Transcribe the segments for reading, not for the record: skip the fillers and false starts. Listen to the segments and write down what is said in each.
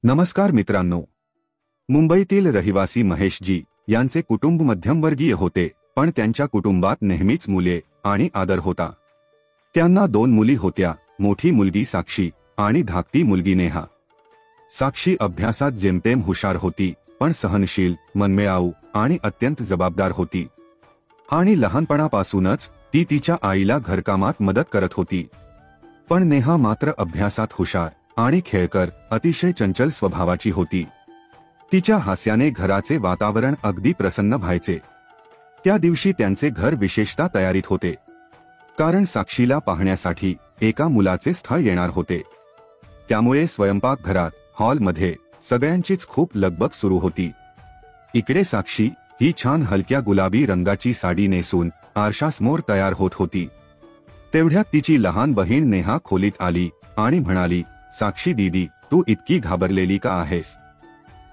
नमस्कार मित्रांनो. मुंबईतील रहिवासी महेशजी यांचे कुटुंब मध्यमवर्गीय होते, पण त्यांच्या कुटुंबात नेहमीच मुले आणि आदर होता. त्यांना 2 मुली होत्या, मोठी मुलगी साक्षी आणि धाकटी मुलगी नेहा. साक्षी अभ्यासात जेमतेम हुशार होती, पण सहनशील, मनमिळाऊ आणि अत्यंत जबाबदार होती. आणि लहानपणापासूनच ती तिच्या आईला घरकामात मदत करत होती. पण नेहा मात्र अभ्यासात हुशार आणि खेळकर, अतिशय चंचल स्वभावाची होती. तिच्या हास्याने घराचे वातावरण अगदी प्रसन्न व्हायचे. त्या दिवशी त्यांचे घर विशेषतः तयारीत होते, कारण साक्षीला पाहण्यासाठी एका मुलाचे स्थळ येणार होते. त्यामुळे स्वयंपाकघरात, हॉलमध्ये सगळ्यांचीच खूप लगबग सुरू होती. इकडे साक्षी ही छान हलक्या गुलाबी रंगाची साडी नेसून आरशासमोर तयार होत होती. तेवढ्यात तिची लहान बहीण नेहा खोलीत आली आणि म्हणाली, साक्षी दीदी, तू इतकी घाबरलेली का आहेस?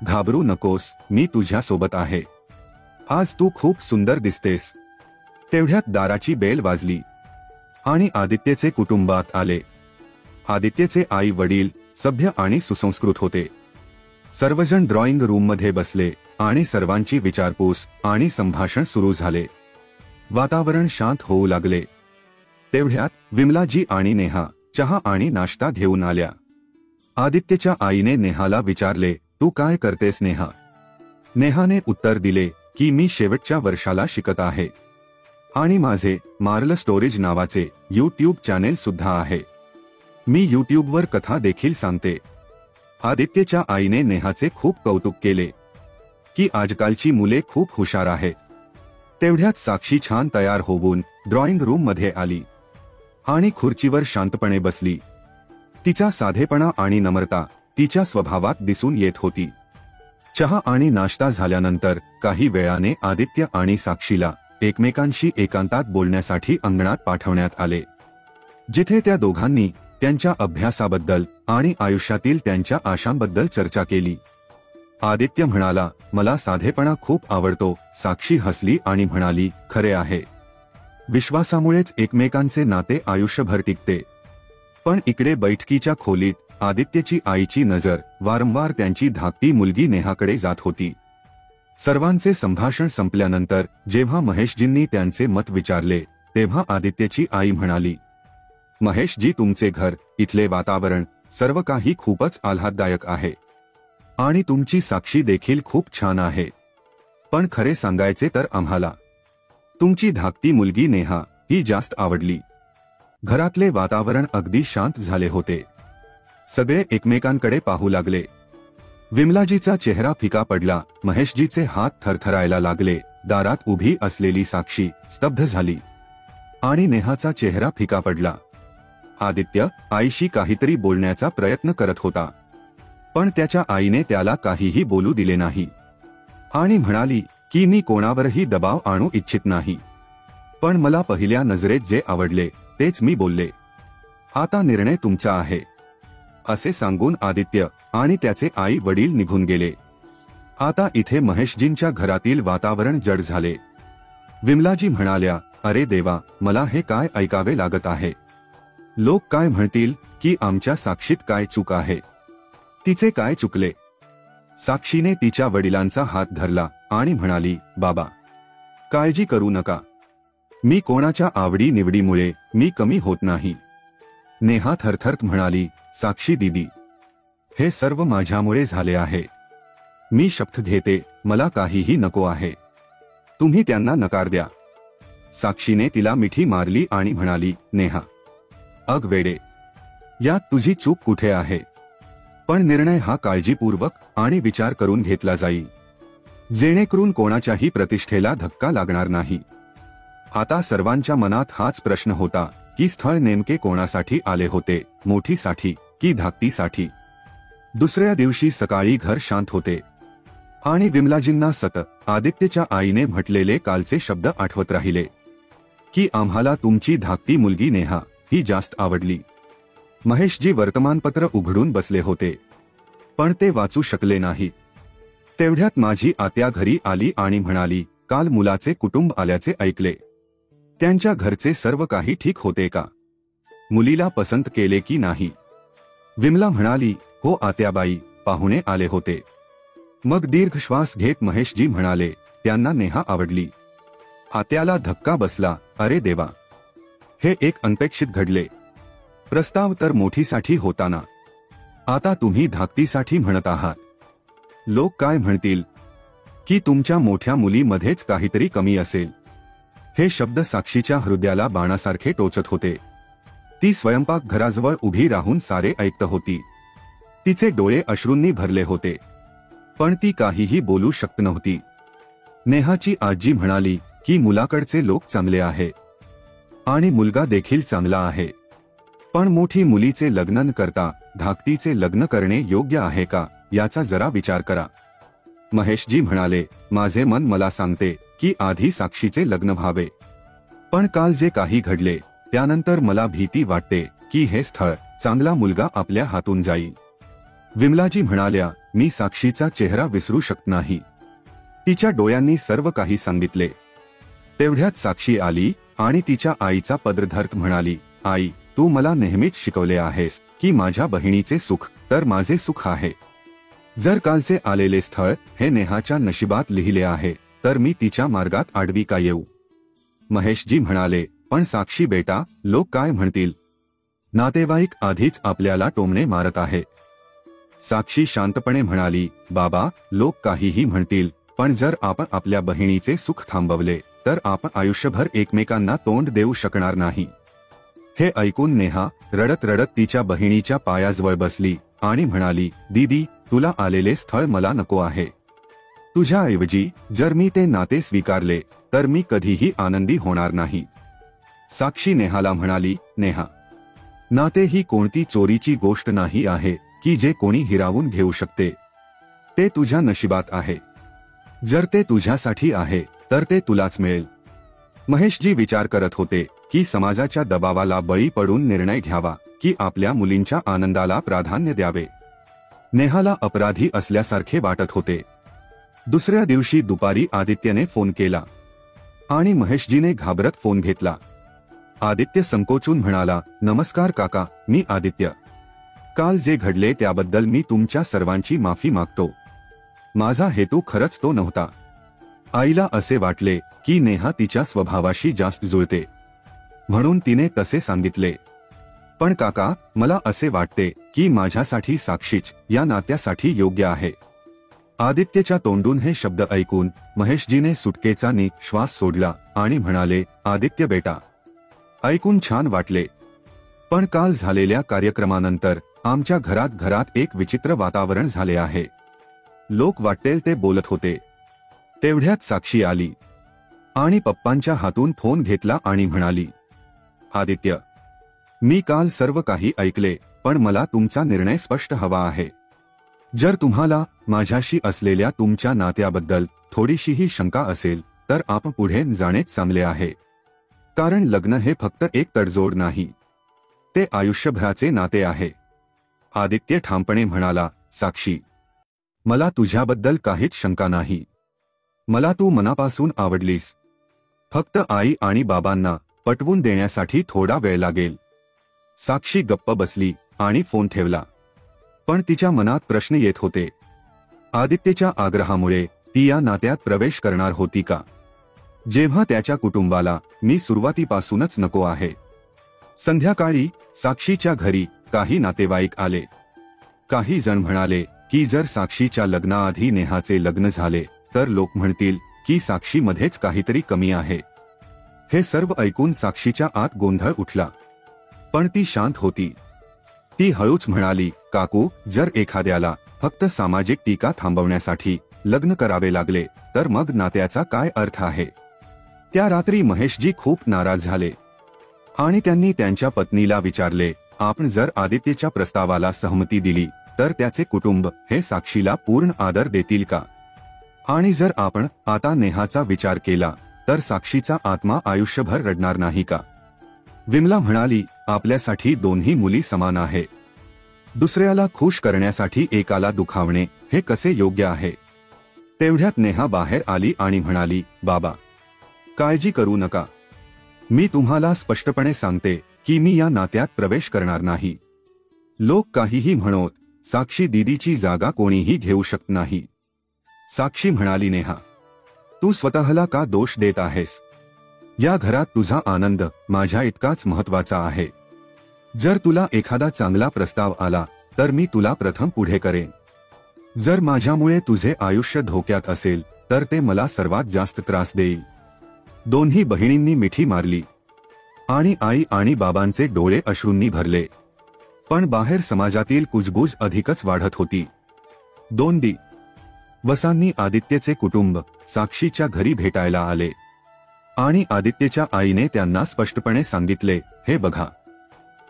घाबरू नकोस, मी तुझ्या सोबत आहे. आज तू खूप सुंदर दिसतेस. तेवढ्यात दाराची बेल वाजली आणि आदित्यचे कुटुंबात आले. आदित्यचे आई वडील सभ्य आणि सुसंस्कृत होते. सर्वजण ड्रॉइंग रूममध्ये बसले आणि सर्वांची विचारपूस आणि संभाषण सुरू झाले. वातावरण शांत होऊ लागले. तेवढ्यात विमलाजी आणि नेहा चहा आणि नाश्ता घेऊन आल्या. आदित्यच्या आईने नेहाला विचारले, तू काय करतेस नेहा? नेहाने उत्तर दिले की मी शेवटच्या वर्षाला शिकत आहे आणि माझे मार्ल स्टोरेज नावाचे YouTube चॅनेल सुद्धा आहे. मी YouTubeवर कथा देखील सांगते. आदित्यच्या आईने नेहाचे खूप कौतुक केले की आजकालची मुले खूप हुशार आहेत. तेवढ्यात साक्षी छान तयार होऊन ड्रॉइंग रूममध्ये आली आणि खुर्चीवर शांतपणे बसली. तिचा साधेपणा आणि नम्रता तिच्या स्वभावात दिसून येत होती. चहा आणि नाश्ता झाल्यानंतर काही वेळाने आदित्य आणि साक्षीला एकमेकांशी एकांतात बोलण्यासाठी अंगणात पाठवण्यात आले, जिथे त्या दोघांनी त्यांच्या अभ्यासाबद्दल आणि आयुष्यातील त्यांच्या आशांबद्दल चर्चा केली. आदित्य म्हणाला, मला साधेपणा खूप आवडतो. साक्षी हसली आणि म्हणाली, खरे आहे. विश्वासामुळेच एकमेकांचे नाते आयुष्यभर टिकते. पण इकडे बैठकीच्या खोलीत आदित्यची आईची नजर वारंवार त्यांची धाकटी मुलगी नेहाकडे जात होती. सर्वांचे संभाषण संपल्यानंतर जेव्हा महेशजींनी त्यांचे मत विचारले, तेव्हा आदित्यची आई म्हणाली, महेशजी, तुमचे घर, इथले वातावरण, सर्व काही खूपच आल्हाददायक आहे आणि तुमची साक्षी देखील खूप छान आहे. पण खरे सांगायचे तर आम्हाला तुमची धाकटी मुलगी नेहा ही जास्त आवडली. घरातले वातावरण अगदी शांत झाले होते. सगळे एकमेकांकडे पाहू लागले. विमलाजीचा चेहरा फिका पडला. महेशजीचे हात थरथरायला लागले. दारात उभी असलेली साक्षी स्तब्ध झाली आणि नेहाचा चेहरा फिका पडला. आदित्य आईशी काहीतरी बोलण्याचा प्रयत्न करत होता, पण त्याच्या आईने त्याला काहीही बोलू दिले नाही आणि म्हणाली की मी कोणावरही दबाव आणू इच्छित नाही, पण मला पहिल्या नजरेत जे आवडले तेच मी बोलले. आता निर्णय तुमचा आहे. असे सांगून आदित्य आणि त्याचे आई वडील निघून गेले. आता इथे महेशजींच्या घरातील वातावरण जड झाले. विमलाजी म्हणाल्या, अरे देवा, मला हे काय ऐकावे लागत आहे. लोक काय म्हणतील की आमच्या साक्षीत काय चूक आहे? तिचे काय चुकले? साक्षीने तिच्या वडिलांचा हात धरला आणि म्हणाली, बाबा, काळजी करू नका. मी कोणाच्या आवडी निवडीमुळे मी कमी होत नाही. नेहा थरथरत म्हणाली, साक्षी दीदी, हे सर्व माझ्यामुळे झाले आहे. मी शपथ घेते, मला काहीही नको आहे. तुम्ही त्यांना नकार द्या. साक्षीने तिला मिठी मारली आणि म्हणाली, नेहा, अग वेडे, यात तुझी चूक कुठे आहे? पण निर्णय हा काळजीपूर्वक आणि विचार करून घेतला जाईल, जेणेकरून कोणाच्याही प्रतिष्ठेला धक्का लागणार नाही. आता सर्वांच्या मनात हाच प्रश्न होता की स्थळ नेमके कोणासाठी आले होते, मोठीसाठी की धाकटीसाठी? दुसऱ्या दिवशी सकाळी घर शांत होते आणि विमलाजींना आदित्यच्या आईने म्हटलेले कालचे शब्द आठवत राहिले की आम्हाला तुमची धाकटी मुलगी नेहा ही जास्त आवडली. महेशजी वर्तमानपत्र उघडून बसले होते, पण ते वाचू शकले नाही. तेवढ्यात माझी आत्या घरी आली आणि म्हणाली, काल मुलाचे कुटुंब आल्याचे ऐकले. त्यांच्या घरचे सर्व काही ठीक होते का? मुलीला पसंत केले की नाही? विमला म्हणाली, हो आत्याबाई, पाहुणे आले होते. मग दीर्घ श्वास घेत महेशजी म्हणाले, त्यांना नेहा आवडली. आत्याला धक्का बसला. अरे देवा, हे एक अनपेक्षित घडले. प्रस्ताव तर मोठीसाठी होता ना, आता तुम्ही धाकटीसाठी म्हणत आहात. लोक काय म्हणतील की तुमच्या मोठ्या मुलीमध्येच काहीतरी कमी असेल. हे शब्द साक्षीच्या हृदयाला बाणासारखे टोचत होते. ती स्वयंपाकघराजवळ उभी राहून सारे ऐकत होती. तिचे डोळे अश्रूंनी भरले होते, पण ती काहीही बोलू शकत नव्हती. नेहाची आजी म्हणाली की मुलाकडचे लोक चांगले आहे आणि मुलगा देखील चांगला आहे, पण मोठी मुलीचे लग्न न करता धाकटीचे लग्न करणे योग्य आहे का याचा जरा विचार करा. महेशजी म्हणाले, माझे मन मला सांगते की आधी साक्षीचे लग्न व्हावे, पण काल जे काही घडले त्यानंतर मला भीती वाटते की हे स्थळ, चांगला मुलगा आपल्या हातून जाईल. विमलाजी म्हणाल्या, मी साक्षीचा चेहरा विसरू शकत नाही. तिच्या डोळ्यांनी सर्व काही सांगितले. तेवढ्यात साक्षी आली आणि तिच्या आईचा पदर धरत म्हणाली, आई, तू मला नेहमीच शिकवले आहेस की माझ्या बहिणीचे सुख तर माझे सुख आहे. जर कालचे आलेले स्थळ हे नेहाच्या नशिबात लिहिले आहे तर मी तिच्या मार्गात आडवी का येऊ. महेशजी म्हणाले, पण साक्षी बेटा, लोक काय म्हणतील. नातेवाईक आधीच आपल्याला टोमणे मारत आहे. साक्षी शांतपणे म्हणाली, बाबा, लोक काहीही म्हणतील, पण जर आपण आपल्या बहिणीचे सुख थांबवले तर आपण आयुष्यभर एकमेकांना तोंड देऊ शकणार नाही. हे ऐकून नेहा रडत रडत तिच्या बहिणीच्या पायाजवळ बसली आणि म्हणाली, दीदी, तुला आलेले स्थळ मला नको आहे. तुझ्याऐवजी जर मी ते नाते स्वीकारले तर मी कधीही आनंदी होणार नाही. साक्षी नेहाला म्हणाली, नेहा, नाते ही कोणती चोरीची गोष्ट नाही आहे की जे कोणी हिरावून घेऊ शकते. ते तुझ्या नशिबात आहे. जर ते तुझ्यासाठी आहे तर ते तुलाच मिळेल. महेशजी विचार करत होते की समाजाच्या दबावाला बळी पडून निर्णय घ्यावा की आपल्या मुलींच्या आनंदाला प्राधान्य द्यावे. नेहाला अपराधी असल्यासारखे वाटत होते. दुसऱ्या दिवशी दुपारी आदित्यने फोन केला आणि महेशजीने घाबरत फोन घेतला. आदित्य संकोचून म्हणाला, नमस्कार काका, मी आदित्य. काल जे घडले त्याबद्दल मी तुमच्या सर्वांची माफी मागतो. माझा हेतू खरंच तो नव्हता. आईला असे वाटले की नेहा तिच्या स्वभावाशी जास्त जुळते म्हणून तिने तसे सांगितले. पण काका, मला असे वाटते की माझ्यासाठी साक्षीच या नात्यासाठी योग्य आहे. आदित्यच्या तोंडून हे शब्द ऐकून महेशजीने सुटकेचा श्वास सोडला आणि म्हणाले, आदित्य बेटा, ऐकून छान वाटले, पण काल झालेल्या कार्यक्रमानंतर आमच्या घरात एक विचित्र वातावरण झाले आहे. लोक वाटेल ते बोलत होते. तेवढ्यात साक्षी आली आणि पप्पांच्या हातून फोन घेतला आणि म्हणाली, आदित्य, मी काल सर्व काही ऐकले, पण मला तुमचा निर्णय स्पष्ट हवा आहे. जर तुम्हाला माझ्याशी असलेल्या तुमच्या नात्याबद्दल थोडीशीही शंका असेल तर आपण पुढे जाणेच चांगले आहे. कारण लग्न हे फक्त एक तडजोड नाही, ते आयुष्यभराचे नाते आहे. आदित्य ठामपणे म्हणाला, साक्षी, मला तुझ्याबद्दल काहीच शंका नाही. मला तू मनापासून आवडलीस. फक्त आई आणि बाबांना पटवून देण्यासाठी थोडा वेळ लागेल. साक्षी गप्प बसली आणि फोन ठेवला. पण तिच्या मनात प्रश्न येत होते. आदित्यच्या आग्रहामुळे ती या नात्यात प्रवेश करणार होती का, जेव्हा त्याच्या कुटुंबाला मी सुरुवातीपासूनच नको आहे. संध्याकाळी साक्षीच्या घरी काही नातेवाईक आले. काही जण म्हणाले की जर साक्षीच्या लग्नाआधी नेहाचे लग्न झाले तर लोक म्हणतील की साक्षीमध्येच काहीतरी कमी आहे. हे सर्व ऐकून साक्षीच्या आत गोंधळ उठला, पण ती शांत होती. ती हळूच म्हणाली, काकू, जर एखाद्याला फक्त सामाजिक टीका थांबवण्यासाठी लग्न करावे लागले तर मग नात्याचा काय अर्थ आहे. त्या रात्री महेशजी खूप नाराज झाले आणि त्यांनी त्यांच्या पत्नीला विचारले, आपण जर आदित्यच्या प्रस्तावाला सहमती दिली तर त्याचे कुटुंब हे साक्षीला पूर्ण आदर देतील का, आणि जर आपण आता नेहाचा विचार केला तर साक्षीचा आत्मा आयुष्यभर रडणार नाही का. विमला म्हणाली, आपल्यासाठी दोन्ही मुली समान आहे. दुसऱ्याला खुश करण्यासाठी एकाला दुखावणे हे कसे योग्य आहे. तेवढ्यात नेहा बाहेर आली आणि म्हणाली, बाबा, काळजी करू नका. मी तुम्हाला स्पष्टपणे सांगते की मी या नात्यात प्रवेश करणार नाही. लोक काहीही म्हणोत, साक्षी दीदीची जागा कोणीही घेऊ शकत नाही. साक्षी म्हणाली, नेहा, तू स्वतःला का दोष देत आहेस? या घरात तुझा आनंद माझ्या इतकाच महत्वाचा आहे. जर तुला एखादा चांगला प्रस्ताव आला तर मी तुला प्रथम पुढे करेन. जर माझ्यामुळे तुझे आयुष्य धोक्यात असेल तर ते मला सर्वात जास्त त्रास देईल. दोन्ही बहिणींनी मिठी मारली आणि आई आणि बाबांचे डोळे अश्रूंनी भरले. पण बाहेर समाजातील कुजबूज अधिकच वाढत होती. 2 दिवसांनी आदित्यचे कुटुंब साक्षीच्या घरी भेटायला आले आणि आदित्यच्या आईने त्यांना स्पष्टपणे सांगितले, हे बघा,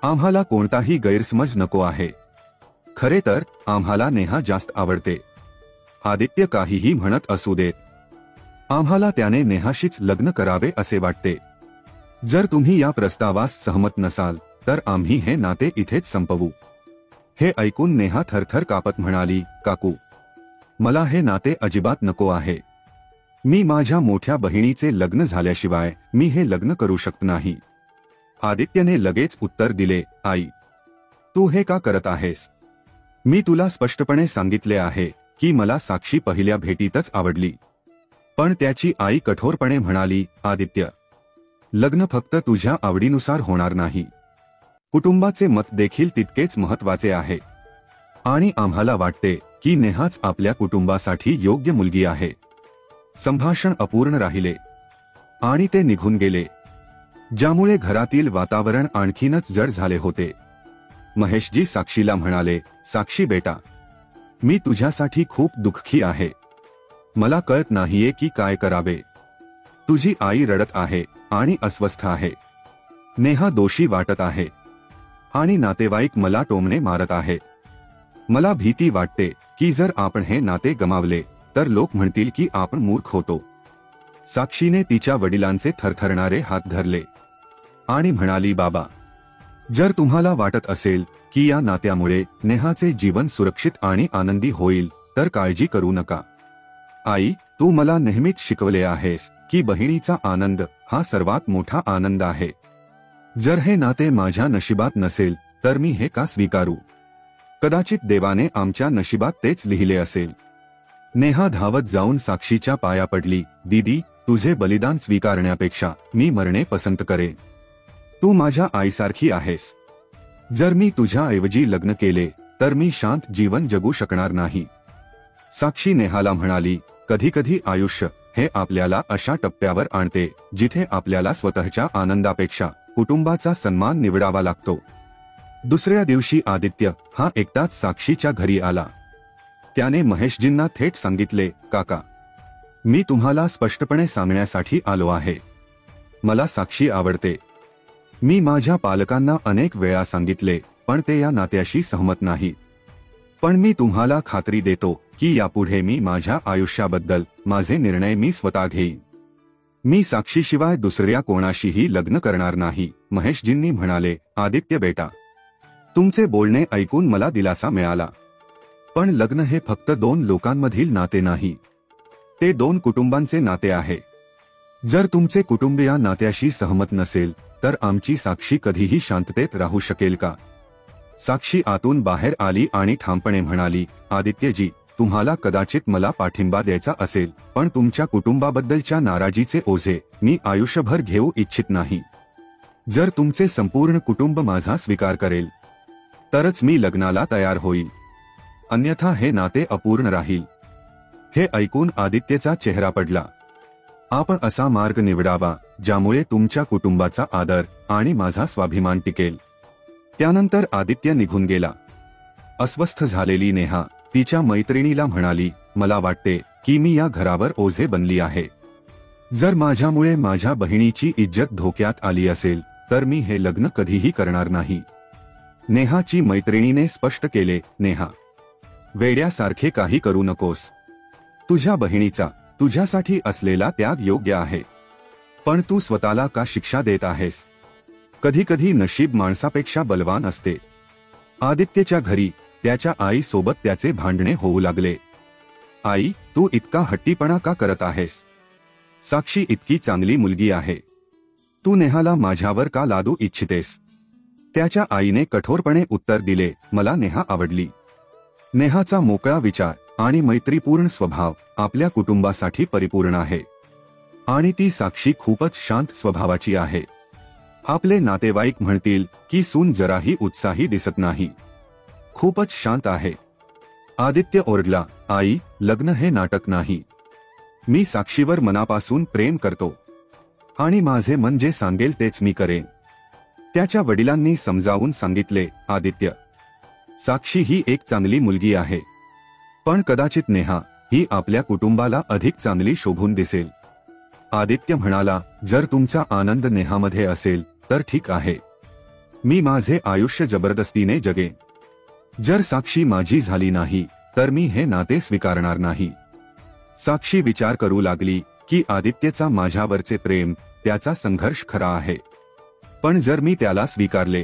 आम्हाला कोणताही गैरसमज नको आहे. खरे तर आम्हाला नेहा जास्त आवडते. आदित्य काहीही म्हणत असू देत, आम्हाला त्याने नेहाशीच लग्न करावे असे वाटते. जर तुम्ही या प्रस्तावास सहमत नसाल तर आम्ही हे नाते इथेच संपवू. हे ऐकून नेहा थरथर कापत म्हणाली, काकू, मला हे नाते अजिबात नको आहे. मी माझ्या मोठ्या बहिणीचे लग्न झाल्याशिवाय मी हे लग्न करू शकत नाही. आदित्यने लगेच उत्तर दिले, आई, तू हे का करत आहेस? मी तुला स्पष्टपणे सांगितले आहे की मला साक्षी पहिल्या भेटीतच आवडली. पण त्याची आई कठोरपणे म्हणाली, आदित्य, लग्न फक्त तुझ्या आवडीनुसार होणार नाही. कुटुंबाचे मत देखील तितकेच महत्वाचे आहे आणि आम्हाला वाटते की नेहाच आपल्या कुटुंबासाठी योग्य मुलगी आहे. संभाषण अपूर्ण राहिले आणि ते निघून गेले, ज्यामुळे घरातील वातावरण आणखीनच जड झाले होते. महेशजी साक्षीला म्हणाले, साक्षी बेटा, मी तुझ्यासाठी खूप दुःखी आहे. मला कळत नाहीये की काय करावे. तुझी आई रडत आहे आणि अस्वस्थ आहे. नेहा दोषी वाटत आहे आणि नातेवाईक मला टोमणे मारत आहे. मला भीती वाटते की जर आपण हे नाते गमावले तर लोक म्हणतील की आपण मूर्ख होतो. साक्षीने तिच्या वडिलांचे थरथरणारे हात धरले आणि म्हणाली, बाबा, जर तुम्हाला वाटत असेल की या नात्यामुळे नेहाचे जीवन सुरक्षित आणि आनंदी होईल तर काळजी करू नका. आई, तू मला नेहमीच शिकवले आहेस की बहिणीचा आनंद हा सर्वात मोठा आनंद आहे. जर हे नाते माझ्या नशिबात नसेल तर मी हे का स्वीकारू? कदाचित देवाने आमच्या नशिबात तेच लिहिले असेल. नेहा धावत जाऊन साक्षीच्या पाया पडली, दीदी, तुझे बलिदान स्वीकारण्यापेक्षा मी मरणे पसंत करेन. तू माझ्या आईसारखी आहेस. जर मी तुझ्याऐवजी लग्न केले तर मी शांत जीवन जगू शकणार नाही. साक्षी नेहाला म्हणाली, कधीकधी आयुष्य हे आपल्याला अशा टप्प्यावर आणते जिथे आपल्याला स्वतःच्या आनंदापेक्षा कुटुंबाचा सन्मान निवडावा लागतो. दुसऱ्या दिवशी आदित्य हा एकटाच साक्षीच्या घरी आला. त्याने महेशजींना थेट सांगितले, काका, मी तुम्हाला स्पष्टपणे सांगण्यासाठी आलो आहे. मला साक्षी आवडते. मी माझ्या पालकांना अनेक वेळा सांगितले पण ते या नात्याशी सहमत नाहीत. पण मी तुम्हाला खात्री देतो की यापुढे मी माझ्या आयुष्याबद्दल माझे निर्णय मी स्वतः घेईन. मी साक्षीशिवाय दुसऱ्या कोणाशीही लग्न करणार नाही. महेशजींनी म्हणाले, आदित्य बेटा, तुमचे बोलणे ऐकून मला दिलासा मिळाला. पण लग्न हे फक्त 2 लोकांमधील नाते नाही, ते 2 कुटुंबांचे नाते आहे. जर तुमचे कुटुंब या नात्याशी सहमत नसेल तर आमची साक्षी कधीही शांततेत राहू शकेल का? साक्षी आतून बाहेर आली आणि ठामपणे म्हणाली, आदित्यजी, तुम्हाला कदाचित मला पाठिंबा द्यायचा असेल पण तुमच्या कुटुंबाबद्दलच्या नाराजीचे ओझे मी आयुष्यभर घेऊ इच्छित नाही. जर तुमचे संपूर्ण कुटुंब माझा स्वीकार करेल तरच मी लग्नाला तयार होईल, अन्यथा हे नाते अपूर्ण राहील. हे ऐकून आदित्यचा चेहरा पडला. आपण असा मार्ग निवडावा ज्यामुळे तुमच्या कुटुंबाचा आदर आणि माझा स्वाभिमान टिकेल. त्यानंतर आदित्य निघून गेला. अस्वस्थ झालेली नेहा तिच्या मैत्रिणीला म्हणाली, मला वाटते की मी या घरावर ओझे बनली आहे. जर माझ्यामुळे माझ्या बहिणीची इज्जत धोक्यात आली असेल तर मी हे लग्न कधीही करणार नाही. नेहाची मैत्रिणीने स्पष्ट केले, नेहा, वेड्यासारखे काही करू नकोस. तुझ्या बहिणीचा तुझ्यासाठी असलेला त्याग योग्य आहे. पण तू स्वतःला का शिक्षा देत आहेस? कधीकधी नशीब माणसापेक्षा बलवान असते. आदित्यच्या घरी त्याच्या आईसोबत त्याचे भांडणे होऊ लागले. आई, तू इतका हट्टीपणा का करत आहेस? साक्षी इतकी चांगली मुलगी आहे. तू नेहाला माझ्यावर का लादू इच्छितेस? त्याच्या आईने कठोरपणे उत्तर दिले, मला नेहा आवडली. नेहाचा मोकळा विचार आणि मैत्रीपूर्ण स्वभाव आपल्या कुटुंबासाठी परिपूर्ण आहे आणि ती साक्षी खूपच शांत स्वभावाची आहे. आपले नातेवाईक म्हणतील की सून जराही उत्साही दिसत नाही, खूपच शांत आहे. आदित्य ओरडला, आई, लग्न हे नाटक नाही. मी साक्षीवर मनापासून प्रेम करतो आणि माझे मन जे सांगेल तेच मी करेन. त्याच्या वडिलांनी समजावून सांगितले, आदित्य, साक्षी ही एक चांगली मुलगी आहे, पण कदाचित नेहा ही आपल्या कुटुंबाला अधिक चांगली शोभून दिसेल. आदित्य म्हणाला, जर तुमचा आनंद नेहामध्ये असेल तर ठीक आहे. मी माझे आयुष्य जबरदस्तीने जगेन. जर साक्षी माझी झाली नाही तर मी हे नाते स्वीकारणार नाही. साक्षी विचार करू लागली की आदित्यचा माझ्यावरचे प्रेम, त्याचा संघर्ष खरा आहे, पण जर मी त्याला स्वीकारले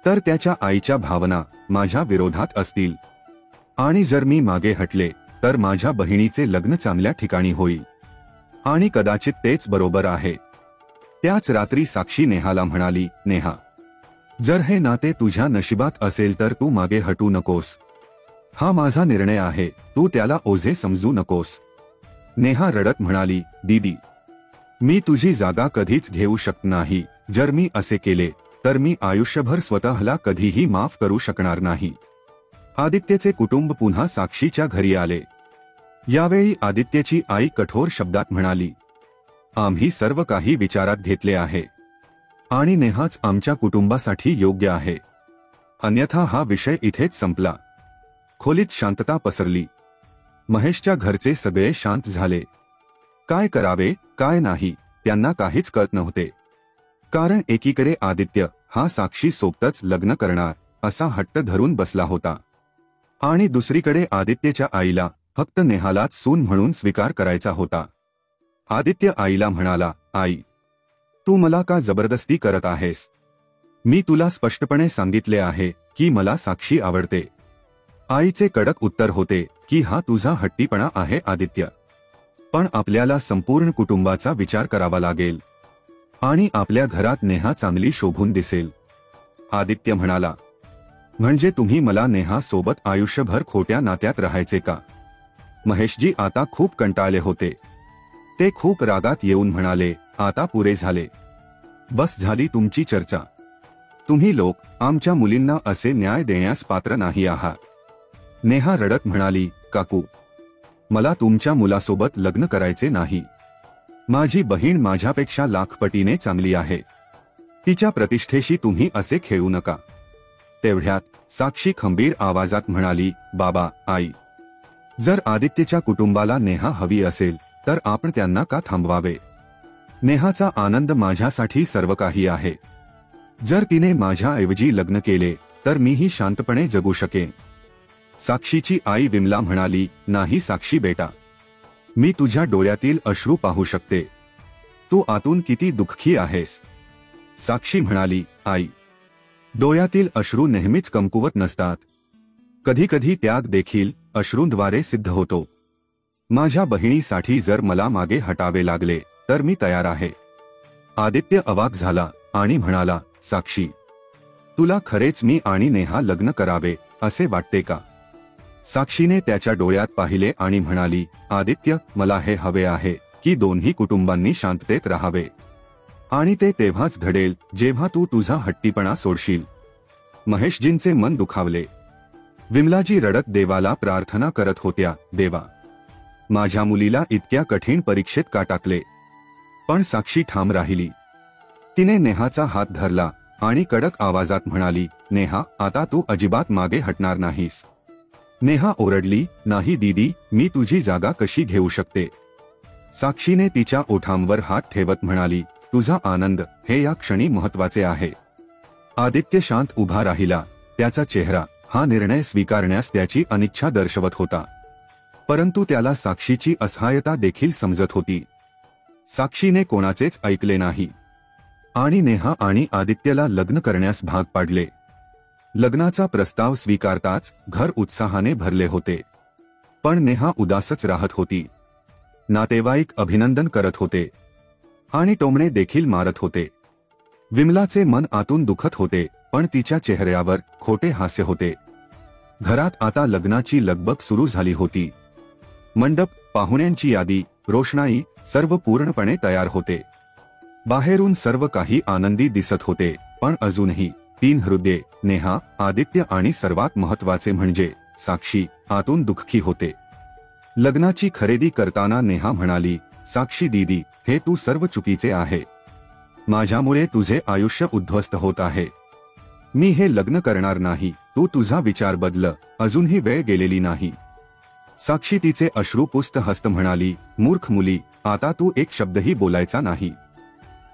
तर त्याच्या आईच्या भावना माझ्या विरोधात असतील आणि जर मी मागे हटले तर माझ्या बहिणीचे लग्न चांगल्या ठिकाणी होईल आणि कदाचित तेच बरोबर आहे. त्याच रात्री साक्षी नेहाला म्हणाली, नेहा, जर हे नाते तुझ्या नशिबात असेल तर तू मागे हटू नकोस. हा माझा निर्णय आहे, तू त्याला ओझे समजू नकोस. नेहा रडत म्हणाली, दीदी, मी तुझी जागा कधीच घेऊ शकत नाही. जर मी असे केले तर मी आयुष्यभर स्वतःला कधीही माफ करू शकणार नाही. आदित्यचे कुटुंब पुन्हा साक्षीच्या घरी आले. यावेळी आदित्यची आई कठोर शब्दात म्हणाली, आम्ही सर्व काही विचारात घेतले आहे आणि नेहाच आमच्या कुटुंबासाठी योग्य आहे, अन्यथा हा विषय इथेच संपला. खोलीत शांतता पसरली. महेशच्या घरचे सगळे शांत झाले. काय करावे काय नाही त्यांना काहीच कळत नव्हते, कारण एकीकडे आदित्य हा साक्षी सोबतच लग्न करणार असा हट्ट धरून बसला होता आणि दुसरीकडे आदित्यच्या आईला फक्त नेहालाच सून म्हणून स्वीकार करायचा होता. आदित्य आईला म्हणाला, आई, तू मला का जबरदस्ती करत आहेस? मी तुला स्पष्टपणे सांगितले आहे की मला साक्षी आवडते. आईचे कडक उत्तर होते की हा तुझा हट्टीपणा आहे आदित्य, पण आपल्याला संपूर्ण कुटुंबाचा विचार करावा लागेल आणि आपल्या घरात नेहा चांगली शोभून दिसेल. आदित्य म्हणाला, म्हणजे तुम्ही मला नेहा सोबत आयुष्यभर खोट्या नात्यात राहायचे का? महेशजी आता खूप कंटाळले होते. ते खूप रागात येऊन म्हणाले, आता पुरे झाले. बस झाली तुमची चर्चा. तुम्ही लोक आमच्या मुलींना असे न्याय देण्यास पात्र नाही आहात. नेहा रडत म्हणाली, काकू, मला तुमच्या मुलासोबत लग्न करायचे नाही. माझी बहीण माझ्यापेक्षा लाखपटीने चांगली आहे. तिच्या प्रतिष्ठेशी तुम्ही असे खेळू नका. तेवढ्यात साक्षी खंबीर आवाजात म्हणाली, बाबा, आई, जर आदित्यच्या कुटुंबाला नेहा हवी असेल तर आपण त्यांना का थांबवावे? नेहाचा आनंद माझ्यासाठी सर्व काही आहे. जर तिने माझ्याऐवजी लग्न केले तर मीही शांतपणे जगू शकेन. साक्षीची आई विमला म्हणाली, नाही साक्षी बेटा, मी तुझ्या डोळ्यातील अश्रू पाहू शकते. तू आतून किती दुःखी आहेस. साक्षी म्हणाली, आई, डोळ्यातील अश्रू नेहमीच कमकुवत नसतात. कधी कधी त्याग देखील अश्रूंद्वारे सिद्ध होतो. माझ्या बहिणीसाठी जर मला मागे हटावे लागले तर मी तयार आहे. आदित्य अवाक झाला आणि म्हणाला, साक्षी, तुला खरेच मी आणि नेहा लग्न करावे असे वाटते का? साक्षीने त्याच्या डोळ्यात पाहिले आणि म्हणाली, आदित्य, मला हे हवे आहे की दोन्ही कुटुंबांनी शांततेत राहावे आणि ते तेव्हाच घडेल जेव्हा तू तुझा हट्टीपणा सोडशील. महेशजींचे मन दुखावले. विमलाजी रडत देवाला प्रार्थना करत होत्या, देवा, माझ्या मुलीला इतक्या कठीण परीक्षेत का टाकले? पण साक्षी ठाम राहिली. तिने नेहाचा हात धरला आणि कडक आवाजात म्हणाली, नेहा, आता तू अजिबात मागे हटणार नाहीस. नेहा ओरडली, नाही दीदी, मी तुझी जागा कशी घेऊ शकते? साक्षीने तिच्या ओठांवर हात ठेवत म्हणाली, तुझा आनंद हे या क्षणी महत्वाचे आहे. आदित्य शांत उभा राहिला. त्याचा चेहरा हा निर्णय स्वीकारण्यास त्याची अनिच्छा दर्शवत होता, परंतु त्याला साक्षीची असहायता देखील समजत होती. साक्षीने कोणाचेच ऐकले नाही आणि नेहा आणि आदित्यला लग्न करण्यास भाग पाडले. लग्नाचा प्रस्ताव स्वीकारताच घर उत्साहाने भरले होते, पण नेहा उदासच राहत होती. नातेवाईक अभिनंदन करत होते आणि टोमणे देखील मारत होते. विमलाचे मन आतून दुखत होते, पण तिच्या चेहऱ्यावर खोटे हास्य होते. घरात आता लग्नाची लगबग सुरू झाली होती. मंडप, पाहुण्यांची यादी, रोषणाई सर्व पूर्णपणे तयार होते. बाहेरून सर्व काही आनंदी दिसत होते, पण अजूनही 3 हृदये, नेहा, आदित्य आणि सर्वात महत्त्वाचे म्हणजे साक्षी आतून दुःखी होते. लग्नाची खरेदी करताना नेहा म्हणाली, साक्षी दीदी, हे तू सर्व चुकीचे आहे. माझ्यामुळे तुझे आयुष्य उद्ध्वस्त होत आहे. मी हे लग्न करणार नाही. तू तुझा विचार बदल, अजूनही वेळ गेलेली नाही. साक्षी तिचे अश्रुपुस्त हस्त म्हणाली, मूर्ख मुली, आता तू एक शब्दही बोलायचा नाही.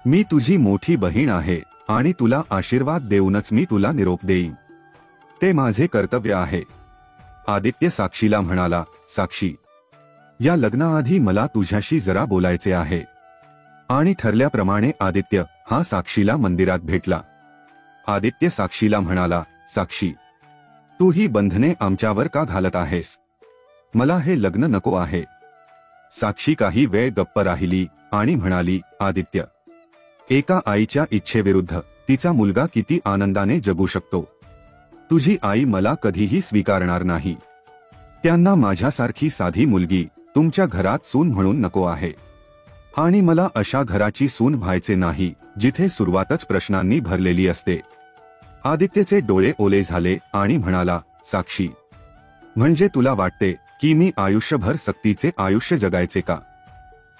मी तुझी मोठी बहीण आहे आणि तुला आशीर्वाद देऊनच मी तुला निरोप देईन. ते माझे कर्तव्य आहे. आदित्य साक्षीला म्हणाला, साक्षी, या लग्नाआधी मला तुझ्याशी जरा बोलायचे आहे. आणि ठरल्याप्रमाणे आदित्य हा साक्षीला मंदिरात भेटला. आदित्य साक्षीला म्हणाला, साक्षी, तू ही बंधने आमच्यावर का घालत आहेस? मला हे लग्न नको आहे. साक्षी काही वेळ गप्प राहिली आणि म्हणाली, आदित्य, एका आईच्या इच्छेविरुद्ध तिचा मुलगा किती आनंदाने जगू शकतो? तुझी आई मला कधीही स्वीकारणार नाही. त्यांना माझ्यासारखी साधी मुलगी तुमच्या घरात सून म्हणून नको आहे. आणि मला अशा घराची सून व्हायचे नाही जिथे सुरुवातच प्रश्नांनी भरलेली असते. आदित्यचे डोळे ओले झाले आणि म्हणाला, साक्षी, म्हणजे तुला वाटते की मी आयुष्यभर सक्तीचे आयुष्य जगायचे का?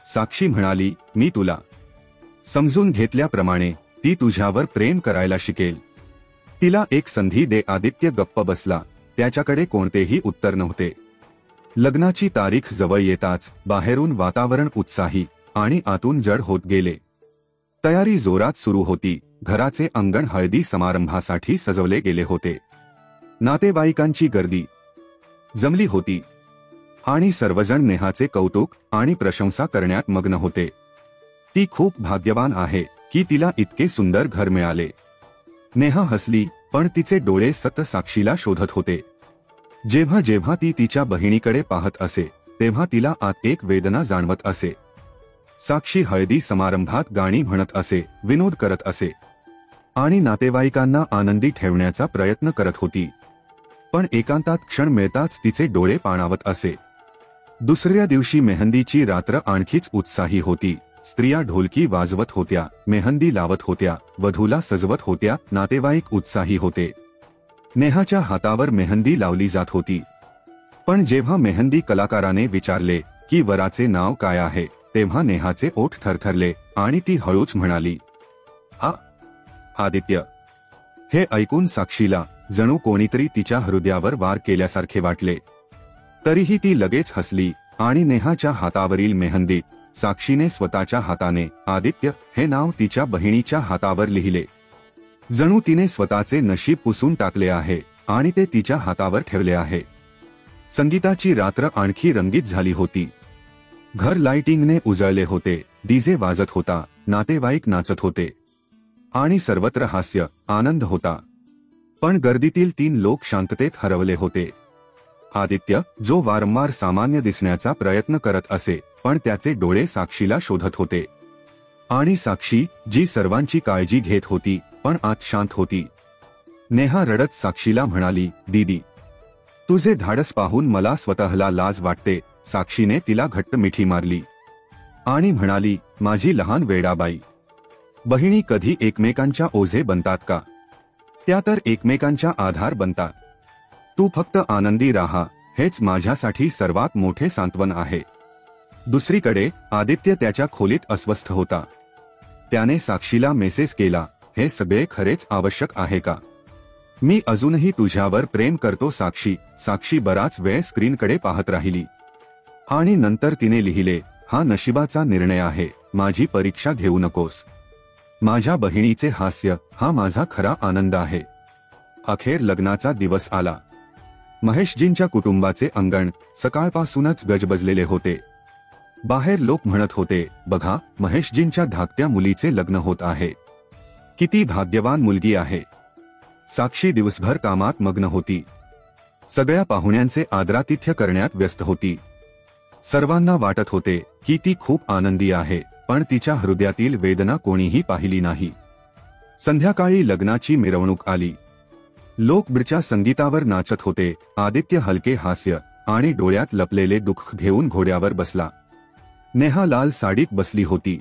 साक्षी म्हणाली, मी तुला समजून घेतल्याप्रमाणे ती तुझ्यावर प्रेम करायला शिकेल. तिला एक संधी दे. आदित्य गप्प बसला. त्याच्याकडे कोणतेही उत्तर नव्हते. लग्नाची तारीख जवळ येताच बाहेरून वातावरण उत्साही आणि आतून जड होत गेले. तयारी जोरात सुरू होती. घराचे अंगण हळदी समारंभासाठी सजवले गेले होते. नातेवाईकांची गर्दी जमली होती आणि सर्वजण नेहाचे कौतुक आणि प्रशंसा करण्यात मग्न होते. ती खूप भाग्यवान आहे की तिला इतके सुंदर घर मिळाले. नेहा हसली, पण तिचे डोळे सतत साक्षीला शोधत होते. जेव्हा जेव्हा ती तिच्या बहिणीकडे पाहत असे तेव्हा तिला आत एक वेदना जाणवत असे. साक्षी हळदी समारंभात गाणी म्हणत असे, विनोद करत असे आणि नातेवाईकांना आनंदी ठेवण्याचा प्रयत्न करत होती. पण एकांतात क्षण मिळताच तिचे डोळे पाणावत असे. दुसऱ्या दिवशी मेहंदीची रात्र आणखीच उत्साही होती. स्त्रिया ढोलकी वाजवत होत्या, मेहंदी लावत होत्या, वधूला सजवत होत्या. नातेवाईक उत्साही होते. नेहाच्या हातावर मेहंदी लावली जात होती. पण जेव्हा मेहंदी कलाकाराने विचारले की वराचे नाव काय आहे, तेव्हा नेहाचे ओठ थरथरले आणि ती हळूच म्हणाली, आदित्य. हे ऐकून साक्षीला जणू कोणीतरी तिच्या हृदयावर वार केल्यासारखे वाटले. तरीही ती लगेच हसली आणि नेहाच्या हातावरील मेहंदीत साक्षीने स्वतःच्या हाताने आदित्य हे नाव तिच्या बहिणीच्या हातावर लिहिले. जणू तिने स्वतःचे नशीब पुसून टाकले आहे आणि ते तिच्या हातावर ठेवले आहे. संगीताची रात्र आणखी रंगीत झाली होती. घर लाइटिंगने उजळले होते. डीजे वाजत होता, नातेवाईक नाचत होते आणि सर्वत्र हास्य, आनंद होता. पण गर्दीतील 3 लोक शांततेत हरवले होते. आदित्य, जो वारंवार सामान्य दिसण्याचा प्रयत्न करत असे, पण त्याचे डोळे साक्षीला शोधत होते. आणि साक्षी, जी सर्वांची काळजी घेत होती पण आत शांत होती. नेहा रडत साक्षीला म्हणाली, दीदी, तुझे धाडस पाहून मला स्वतःला लाज वाटते. साक्षीने तिला घट्ट मिठी मारली आणि म्हणाली, माझी लहान वेडाबाई, बहिणी कधी एकमेकांच्या ओझे बनतात का? त्या तर एकमेकांच्या आधार बनतात. तू फक्त आनंदी राहा, हेच माझ्यासाठी सर्वात मोठे सांत्वन आहे. दुसरीकडे आदित्य त्याच्या खोलीत अस्वस्थ होता. त्याने साक्षीला मेसेज केला, हे सगळे खरेच आवश्यक आहे का? मी अजूनही तुझ्यावर प्रेम करतो साक्षी. साक्षी बराच वेळ स्क्रीनकडे पाहत राहिली आणि नंतर तिने लिहिले, हा नशिबाचा निर्णय आहे. माझी परीक्षा घेऊ नकोस. माझ्या बहिणीचे हास्य हा माझा खरा आनंद आहे. अखेर लग्नाचा दिवस आला. महेशजींच्या कुटुंबाचे अंगण सकाळपासूनच गजबजलेले होते. बाहेर लोक म्हणत होते, बघा, महेशजींच्या धाकट्या मुलीचे लग्न होत आहे. किती भाग्यवान मुलगी आहे. साक्षी दिवसभर कामात मग्न होती. सगळ्या पाहुण्यांचे आदरातिथ्य करण्यात व्यस्त होती. सर्वांना वाटत होते की ती खूप आनंदी आहे, पण तिच्या हृदयातील वेदना कोणीही पाहिली नाही. संध्याकाळी लग्नाची मिरवणूक आली. लोकबीच्या संगीतावर नाचत होते. आदित्य हलके हास्य आणि डोळ्यात लपलेले दुःख घेऊन घोड्यावर बसला. नेहा लाल साडीत बसली होती.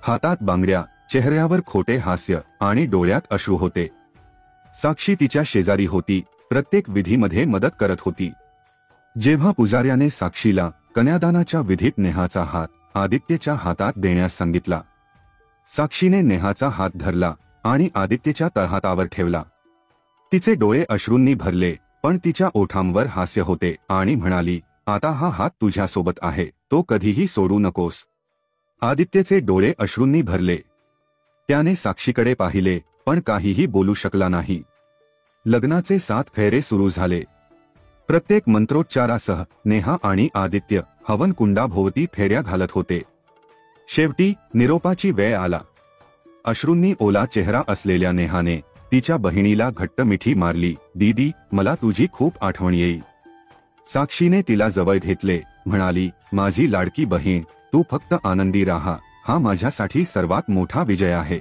हातात बांगड्या, चेहऱ्यावर खोटे हास्य आणि डोळ्यात अश्रू होते. साक्षी तिच्या शेजारी होती, प्रत्येक विधीमध्ये मदत करत होती. जेव्हा पुजाऱ्याने साक्षीला कन्यादानाच्या विधीत नेहाचा हात आदित्यच्या हातात देण्यास सांगितला, साक्षीने नेहाचा हात धरला आणि आदित्यच्या तळहातावर ठेवला. तिचे डोळे अश्रूंनी भरले, पण तिच्या ओठांवर हास्य होते आणि म्हणाली, आता हा हात तुझ्यासोबत आहे, तो कधीही सोडू नकोस. आदित्यचे डोळे अश्रूंनी भरले. त्याने साक्षीकडे पाहिले, पण काहीही बोलू शकला नाही. लग्नाचे 7 फेरे सुरू झाले. प्रत्येक मंत्रोच्चारासह नेहा आणि आदित्य हवनकुंडाभोवती फेऱ्या घालत होते. शेवटी निरोपाची वेळ आला. अश्रूंनी ओला चेहरा असलेल्या नेहाने तिच्या बहिणीला घट्ट मिठी मारली. दीदी, मला तुझी खूप आठवण येईल. साक्षीने तिला जवळ घेतले, म्हणाली, माझी लाडकी बहीण, तू फक्त आनंदी राहा, हा माझ्यासाठी सर्वात मोठा विजय आहे.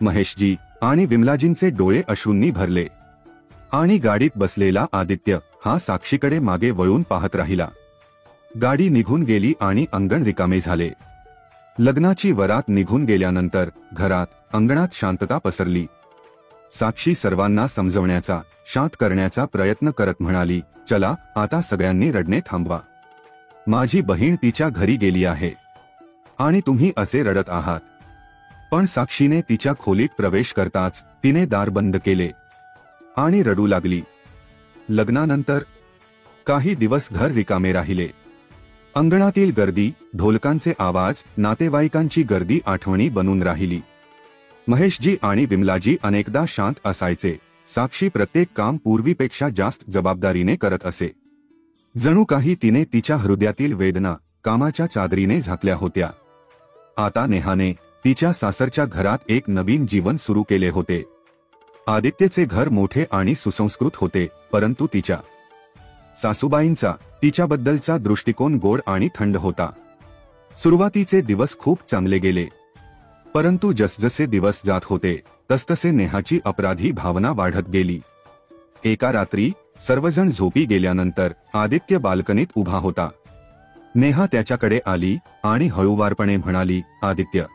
महेशजी आणि विमलाजींचे डोळे अश्रूंनी भरले. आणि गाडीत बसलेला आदित्य हा साक्षीकडे मागे वळून पाहत राहिला. गाडी निघून गेली आणि अंगण रिकामे झाले. लग्नाची वरात निघून गेल्यानंतर घरात, अंगणात शांतता पसरली. साक्षी सर्वांना समजवण्याचा, शांत करण्याचा प्रयत्न करत म्हणाली, चला आता सगळ्यांनी रडणे थांबवा. माझी बहीण तिच्या घरी गेली आहे आणि तुम्ही असे रडत आहात. पण साक्षीने तिच्या खोलीत प्रवेश करताच तिने दार बंद केले आणि रडू लागली. लग्नानंतर काही दिवस घर रिकामे राहिले. अंगणातील गर्दी, ढोलकांचे आवाज, नातेवाईकांची गर्दी आठवणी बनून राहिली. महेशजी आणि विमलाजी अनेकदा शांत असायचे. साक्षी प्रत्येक काम पूर्वीपेक्षा जास्त जबाबदारीने करत असे. जणू काही तिने तिच्या हृदयातील वेदना कामाच्या चादरीने झाकल्या होत्या. आता नेहाने तिच्या सासरच्या घरात एक नवीन जीवन सुरू केले होते. आदित्यचे घर मोठे आणि सुसंस्कृत होते, परंतु तिच्या सासूबाईंचा तिच्याबद्दलचा दृष्टिकोन गोड आणि थंड होता. सुरुवातीचे दिवस खूप चांगले गेले, परंतु जसजसे दिवस जात होते तसतसे नेहाची अपराधी भावना वाढत गेली. एका रात्री सर्वजण झोपी गेल्यानंतर आदित्य बाल्कनीत उभा होता. नेहा त्याच्याकडे आली आणि हळूवारपणे म्हणाली, आदित्य,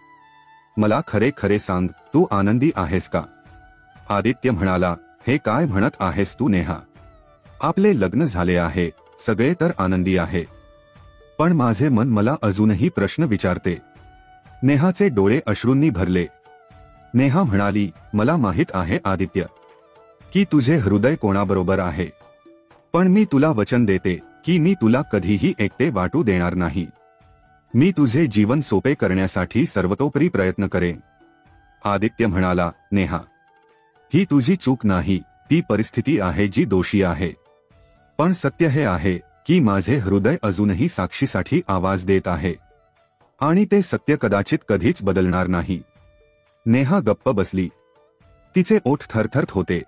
मला खरे खरे सांग, तू आनंदी आहेस का? आदित्य म्हणाला, हे काय म्हणत आहेस तू नेहा? आपले लग्न झाले आहे, सगळे तर आनंदी आहे, पण माझे मन मला अजूनही प्रश्न विचारते. नेहाचे डोळे अश्रूंनी भरले. नेहा म्हणाली, मला माहित आहे आदित्य की तुझे हृदय कोणाबरोबर आहे, पण मी तुला वचन देते की मी तुला कधीही एकटे वाटू देणार नाही. मी तुझे जीवन सोपे करण्यासाठी सर्वतोपरी प्रयत्न करेन. आदित्य म्हणाला, नेहा, ही तुझी चूक नाही, ती परिस्थिती आहे जी दोषी आहे. पण सत्य हे आहे की माझे हृदय अजूनही साक्षीसाठी आवाज देत आहे आणि ते सत्य कदाचित कधीच बदलणार नाही. नेहा गप्प बसली. तिचे ओठ थरथरत होते.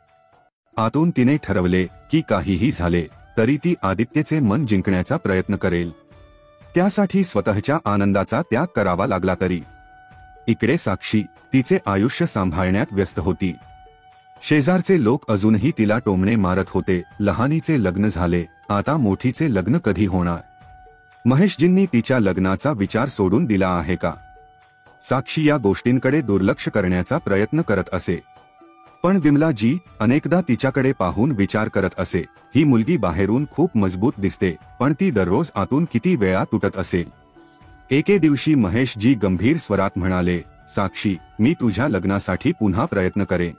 आतून तिने ठरवले की काहीही झाले तरी ती आदित्यचे मन जिंकण्याचा प्रयत्न करेल, त्यासाठी स्वतःच्या आनंदाचा त्याग करावा लागला तरी. इकडे साक्षी तिचे आयुष्य सांभाळण्यात व्यस्त होती. शेजारचे लोक अजूनही तिला टोमणे मारत होते. लहानीचे लग्न झाले, आता मोठीचे लग्न कधी होणार? महेशजींनी तिच्या लग्नाचा विचार सोडून दिला आहे का? साक्षी या गोष्टींकडे दुर्लक्ष करण्याचा प्रयत्न करत असे, पण विमलाजी अनेकदा तिच्याकडे पाहून विचार करत असे, ही मुलगी बाहेरून खूप मजबूत दिसते, पण ती दररोज आतून किती वेळा तुटत असेल. एके दिवशी महेशजी गंभीर स्वरात म्हणाले, साक्षी, मी तुझ्या लग्नासाठी पुन्हा प्रयत्न करेन.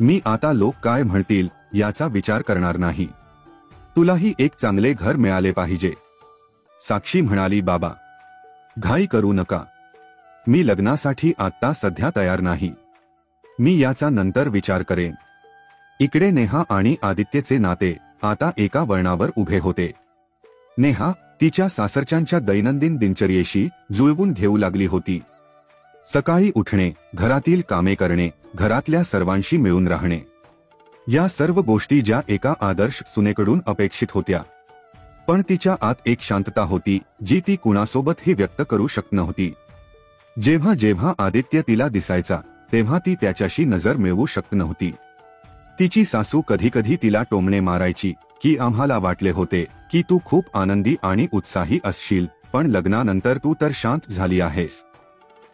मी आता लोक काय म्हणतील याचा विचार करणार नाही. तुलाही एक चांगले घर मिळाले पाहिजे. साक्षी म्हणाली, बाबा, घाई करू नका. मी लग्नासाठी आता सध्या तयार नाही. मी याचा नंतर विचार करेन. इकडे नेहा आणि आदित्यचे नाते आता एका वळणावर उभे होते. नेहा तिच्या सासरच्यांच्या दैनंदिन दिनचर्येशी जुळवून घेऊ लागली होती. सकाळी उठणे, घरातील कामे करणे, घरातल्या सर्वांशी मिळून राहणे, या सर्व गोष्टी ज्या एका आदर्श सुनेकडून अपेक्षित होत्या. पण तिच्या आत एक शांतता होती जी ती कुणासोबतही व्यक्त करू शकत नव्हती. जेव्हा जेव्हा आदित्य तिला दिसायचा तेव्हा ती त्याच्याशी नजर मिळवू शकत नव्हती. तिची सासू कधीकधी तिला टोमणे मारायची की आम्हाला वाटले होते की तू खूप आनंदी आणि उत्साही असशील, पण लग्नानंतर तू तर शांत झाली आहेस.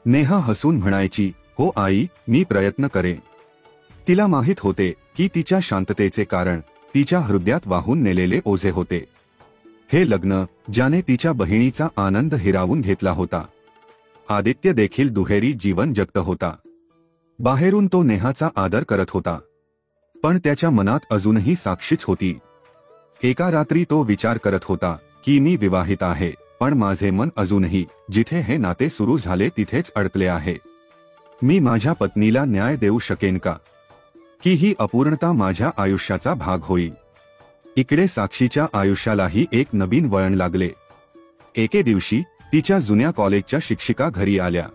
नेहा हसून म्हणायची, हो आई, मी प्रयत्न करेन. तिला माहित होते की तिच्या शांततेचे कारण तिच्या हृदयात वाहून नेलेले ओझे होते. हे लग्न ज्याने तिच्या बहिणीचा आनंद हिरावून घेतला होता. आदित्य देखील दुहेरी जीवन जगत होता. बाहेरून तो नेहाचा आदर करत होता, पण त्याच्या मनात अजूनही साक्षीच होती. एका रात्री तो विचार करत होता की मी विवाहित आहे, पण माझे मन अजूनही जिथे हे नाते सुरू झाले तिथेच अडकले आहे. मी माझ्या पत्नीला न्याय देऊ शकेन का, की ही अपूर्णता माझ्या आयुष्याचा भाग होईल. इकडे साक्षीच्या आयुष्यालाही एक नवीन वळण लागले. एके दिवशी तिच्या जुन्या कॉलेजच्या शिक्षिका घरी आल्या.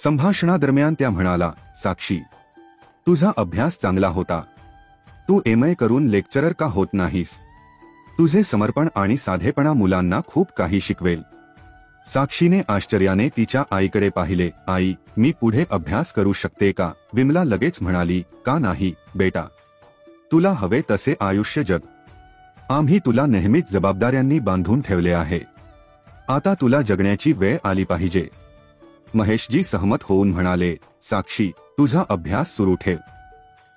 संभाषणादरम्यान त्या म्हणाला, साक्षी, तुझा अभ्यास चांगला होता. तू MA करून लेक्चरर का होत नाहीस? तुझे समर्पण आणि साधेपणा मुलांना खूप काही शिकवेल. साक्षीने आश्चर्याने तिच्या आईकडे पाहिले. आई, मी पुढे अभ्यास करू शकते का? विमला लगेच म्हणाली, का नाही बेटा, तुला हवे तसे आयुष्य जग. आम्ही तुला नेहमीच जबाबदाऱ्यांनी बांधून ठेवले आहे. आता तुला जगण्याची वेळ आली पाहिजे. महेशजी सहमत होऊन म्हणाले, साक्षी, तुझा अभ्यास सुरू ठेव.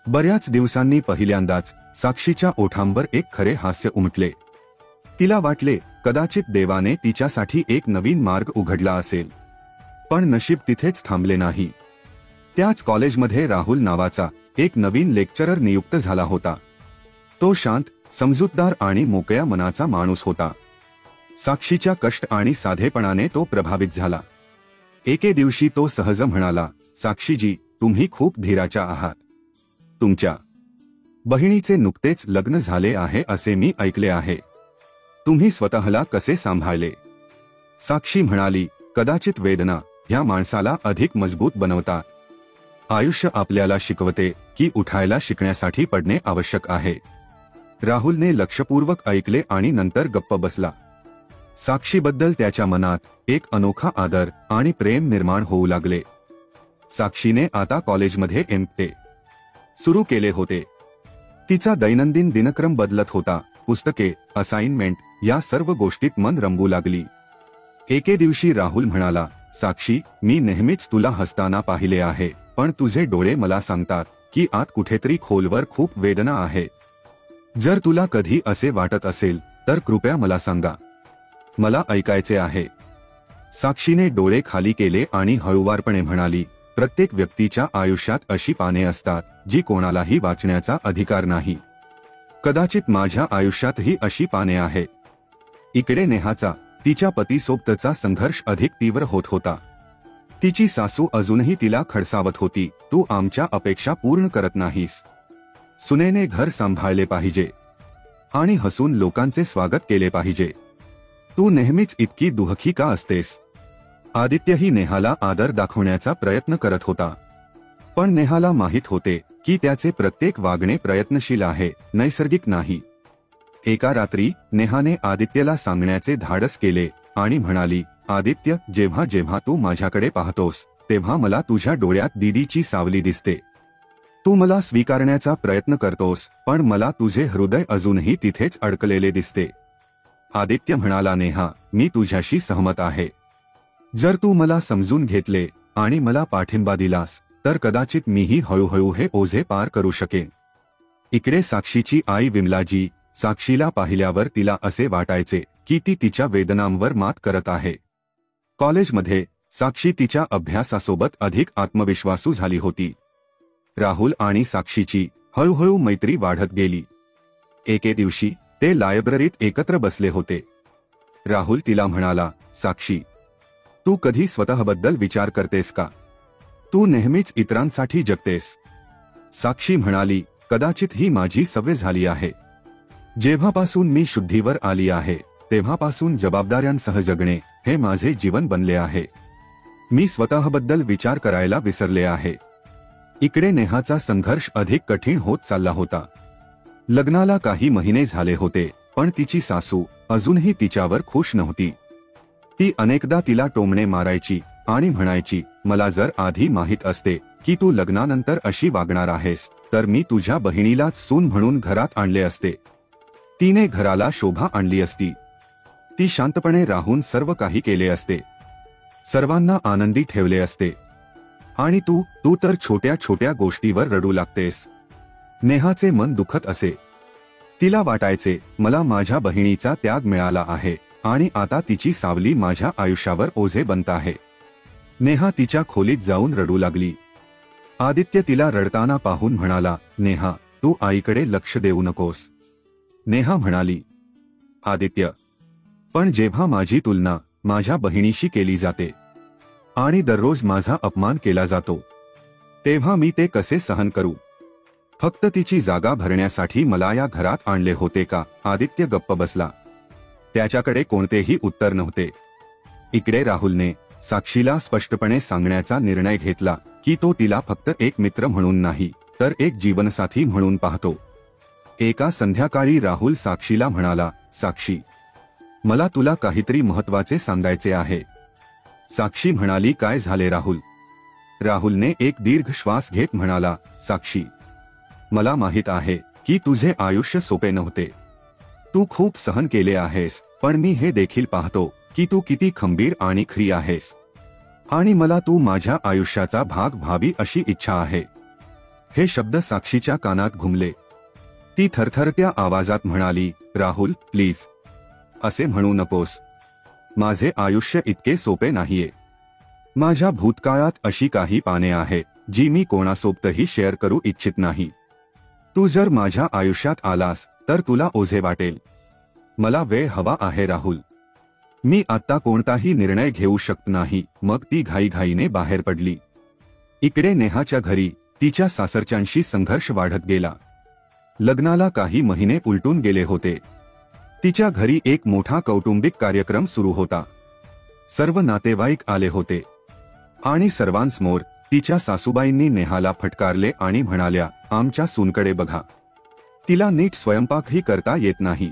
बऱ्याच दिवसांनी पहिल्यांदाच साक्षीच्या ओठांवर एक खरे हास्य उमटले. तिला वाटले कदाचित देवाने तिच्यासाठी एक नवीन मार्ग उघडला असेल. पण नशीब तिथेच थांबले नाही. त्याच कॉलेजमध्ये राहुल नावाचा एक नवीन लेक्चरर नियुक्त झाला होता. तो शांत, समजूतदार आणि मोकळ्या मनाचा माणूस होता. साक्षीच्या कष्ट आणि साधेपणाने तो प्रभावित झाला. एके दिवशी तो सहज म्हणाला, साक्षीजी, तुम्ही खूप धीराच्या आहात. तुमच्या बहिणीचे नुकतेच लग्न झाले आहे असे मी ऐकले आहे. तुम्ही स्वतःला कसे सांभाळले? साक्षी म्हणाली, कदाचित वेदना ह्या माणसाला अधिक मजबूत बनवतात. आयुष्य आपल्याला शिकवते की उठायला शिकण्यासाठी पडणे आवश्यक आहे. राहुलने लक्षपूर्वक ऐकले आणि नंतर गप्प बसला. साक्षीबद्दल त्याच्या मनात एक अनोखा आदर आणि प्रेम निर्माण होऊ लागले. साक्षीने आता कॉलेजमध्ये MA सुरू केले होते. तिचा दैनंदिन दिनक्रम बदलत होता. पुस्तके, असाइनमेंट या सर्व गोष्टीत मन रमवू लागली. एके दिवशी राहुल म्हणाला, साक्षी, मी नेहमीच तुला हसताना पाहिले आहे, पण तुझे डोळे मला सांगतात की आत कुठेतरी खोलवर खूप वेदना आहे. जर तुला कधी असे वाटत असेल तर कृपया मला सांगा. मला ऐकायचे आहे. साक्षीने डोळे खाली केले आणि हळुवारपणे म्हणाली, प्रत्येक व्यक्तीच्या आयुष्यात अशी पाने असतात जी कोणालाही वाचण्याचा अधिकार नाही. कदाचित माझ्या आयुष्यातही अशी पाने आहेत. इकडे नेहाचा तिच्या पतीसोबतचा संघर्ष अधिक तीव्र होत होता. तिची सासू अजूनही तिला खडसावत होती, तू आमच्या अपेक्षा पूर्ण करत नाहीस. सुनेने घर सांभाळले पाहिजे आणि हसून लोकांचे स्वागत केले पाहिजे. तू नेहमीच इतकी दुःखी का असतेस? आदित्यही नेहाला आदर दाखवण्याचा प्रयत्न करत होता, पण नेहाला माहित होते की त्याचे प्रत्येक वागणे प्रयत्नशील आहे, नैसर्गिक नाही. एका रात्री नेहाने आदित्यला सांगण्याचे धाडस केले आणि म्हणाली, आदित्य, जेव्हा जेव्हा तू माझ्याकडे पाहतोस तेव्हा मला तुझ्या डोळ्यात दीदीची सावली दिसते. तू मला स्वीकारण्याचा प्रयत्न करतोस, पण मला तुझे हृदय अजूनही तिथेच अडकलेले दिसते. आदित्य म्हणाला, नेहा, मी तुझ्याशी सहमत आहे. जर तू मला समजून घेतले आणि मला पाठिंबा दिलास तर कदाचित मीही हळूहळू हे ओझे पार करू शकेन. इकडे साक्षीची आई विमलाजी साक्षीला पाहिल्यावर तिला असे वाटायचे की ती तिच्या वेदनांवर मात करत आहे. कॉलेजमध्ये साक्षी तिच्या अभ्यासासोबत अधिक आत्मविश्वासू झाली होती. राहुल आणि साक्षीची हळूहळू मैत्री वाढत गेली. एके दिवशी ते लायब्ररीत एकत्र बसले होते. राहुल तिला म्हणाला, साक्षी, तू कधी स्वतःबद्दल विचार करतेस का? तू नेहमीच इतरांसाठी जगतेस. साक्षी म्हणाली, कदाचित ही माझी सवय झाली आहे. जेव्हापासून मी शुद्धीवर आली आहे तेव्हापासून जबाबदाऱ्यांसह जगणे हे माझे जीवन बनले आहे. मी स्वतःबद्दल विचार करायला विसरले आहे. इकडे नेहाचा संघर्ष अधिक कठीण होत चालला होता. लग्नाला काही महिने झाले होते, पण तिची सासू अजूनही तिच्यावर खुश नव्हती. ती अनेकदा तिला टोमणे मारायची आणि म्हणायची, मला जर आधी माहित असते की तू लग्नानंतर अशी वागणार आहेस तर मी तुझ्या बहिणीलाच सून म्हणून घरात आणले असते. तिने घराला शोभा आणली असती. ती शांतपणे राहून सर्व काही केले असते. सर्वांना आनंदी ठेवले असते. आणि तू तर छोट्या छोट्या गोष्टीवर रडू लागतेस. नेहाचे मन दुखत असे. तिला वाटायचे मला माझ्या बहिणीचा त्याग मिळाला आहे आणि आता तिची सावली माझ्या आयुष्यावर ओझे बनत आहे. नेहा तिच्या खोलीत जाऊन रडू लागली. आदित्य तिला रडताना पाहून म्हणाला, नेहा, तू आईकडे लक्ष देऊ नकोस. नेहा म्हणाली, आदित्य, पण जेव्हा माझी तुलना माझ्या बहिणीशी केली जाते आणि दररोज माझा अपमान केला जातो, तेव्हा मी ते कसे सहन करू? फक्त तिची जागा भरण्यासाठी मला या घरात आणले होते का? आदित्य गप्प बसला. त्याच्याकडे कोणतेही उत्तर नव्हते. इकडे राहुलने साक्षीला स्पष्टपणे सांगण्याचा निर्णय घेतला की तो तिला फक्त एक मित्र म्हणून नाही तर एक जीवनसाथी म्हणून पाहतो. एका संध्याकाळी राहुल साक्षीला म्हणाला, साक्षी, मला तुला काहीतरी महत्त्वाचे सांगायचे आहे. साक्षी म्हणाली, काय झाले राहुल? राहुलने एक दीर्घ श्वास घेत म्हणाला, साक्षी, मला माहित आहे की तुझे आयुष्य सोपे नव्हते. तू खूप सहन केले आहेस, पण मी हे देखील पाहतो की तू किती खंबीर आणि खरी आहेस. आणि मला तू माझ्या आयुष्याचा भाग व्हावी अशी इच्छा आहे. हे शब्द साक्षीच्या कानात घुमले. ती थरथरत्या आवाजात म्हणाली, राहुल, प्लीज असे म्हणू नकोस. माझे आयुष्य इतके सोपे नाहीये. माझ्या भूतकाळात अशी काही पाने आहेत जी मी कोणासोबतही शेअर करू इच्छित नाही. तू जर माझ्या आयुष्यात आलास तर तुला ओझे वाटेल. मला वेळ हवा आहे राहुल. मी आता कोणताही निर्णय घेऊ शकत नाही. मग ती घाईघाईने बाहेर पडली. इकडे नेहाच्या घरी तिच्या सासरच्यांशी संघर्ष वाढत गेला. लग्नाला काही महिने उलटून गेले होते. तिच्या घरी एक मोठा कौटुंबिक कार्यक्रम सुरू होता. सर्व नातेवाईक आले होते आणि सर्वांसमोर तिच्या सासूबाईंनी नेहाला फटकारले आणि म्हणाल्या, आमच्या सूनकडे बघा. तिला नीट स्वयंपाकही करता येत नाही.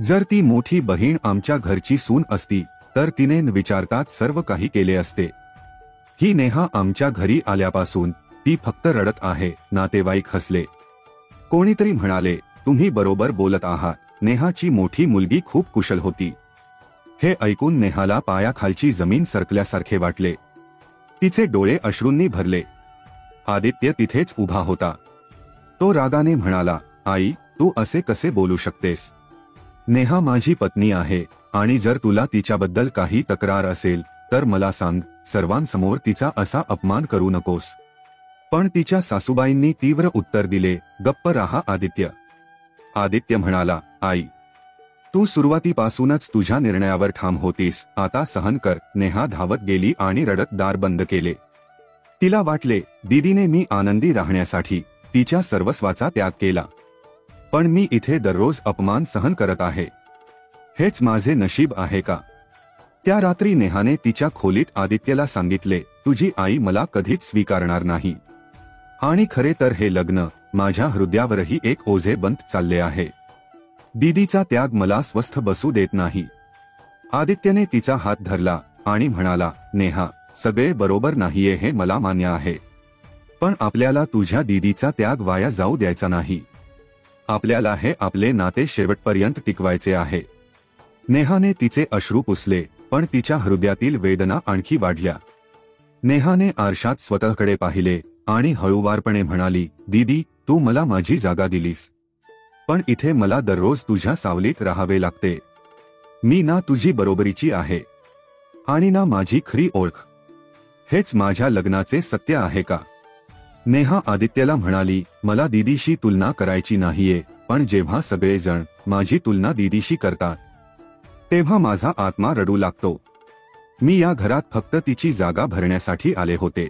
जर ती मोठी बहीण आमच्या घरची सून असती तर तिने न विचारताच सर्व काही केले असते. ही नेहा आमच्या घरी आल्यापासून ती फक्त रडत आहे. नातेवाईक हसले. कोणीतरी म्हणाले, तुम्ही बरोबर बोलत आहात. नेहाची मोठी मुलगी खूप कुशल होती. हे ऐकून नेहाला पायाखालची जमीन सरकल्यासारखे वाटले. तिचे डोळे अश्रूंनी भरले. आदित्य तिथेच उभा होता. तो रागाने म्हणाला, आई, तू असे कसे बोलू शकतेस? नेहा माझी पत्नी आहे आणि जर तुला तिच्याबद्दल काही तक्रार असेल तर मला सांग. सर्वांसमोर तिचा असा अपमान करू नकोस. पण तिच्या सासूबाईंनी तीव्र उत्तर दिले, गप्प राहा आदित्य. आदित्य म्हणाला, आई, तू सुरुवातीपासूनच तुझ्या निर्णयावर ठाम होतीस. आता सहन कर. नेहा धावत गेली आणि रडत दार बंद केले. तिला वाटले, दीदीने मी आनंदी राहण्यासाठी तिच्या सर्वस्वाचा त्याग केला. पण मी इथे दररोज अपमान सहन करत आहे. हेच माझे नशीब आहे का? त्या रात्री नेहाने तिच्या खोलीत आदित्यला सांगितले, तुझी आई मला कधीच स्वीकारणार नाही. आणि खरे तर हे लग्न माझ्या हृदयावरही एक ओझे बनत चालले आहे. दीदीचा त्याग मला स्वस्थ बसू देत नाही. आदित्यने तिचा हात धरला आणि म्हणाला, नेहा, सगळे बरोबर नाहीये हे मला मान्य आहे. पण आपल्याला तुझ्या दीदीचा त्याग वाया जाऊ द्यायचा नाही. आपल्याला हे आपले नाते शेवटपर्यंत टिकवायचे आहे. नेहाने तिचे अश्रू पुसले, पण तिच्या हृदयातील वेदना आणखी वाढल्या. नेहाने आरशात स्वतःकडे पाहिले आणि हळूवारपणे म्हणाली, दीदी, तू मला माझी जागा दिलीस. पण इथे मला दररोज तुझ्या सावलीत राहावे लागते. मी ना तुझी बरोबरीची आहे आणि ना माझी खरी ओळख. हेच माझ्या लग्नाचे सत्य आहे का? नेहा आदित्यला म्हणाली, मला दीदीशी तुलना करायची नाहीये, पण जेव्हा सगळेजण माझी तुलना दीदीशी करतात तेव्हा माझा आत्मा रडू लागतो. मी या घरात फक्त तिची जागा भरण्यासाठी आले होते.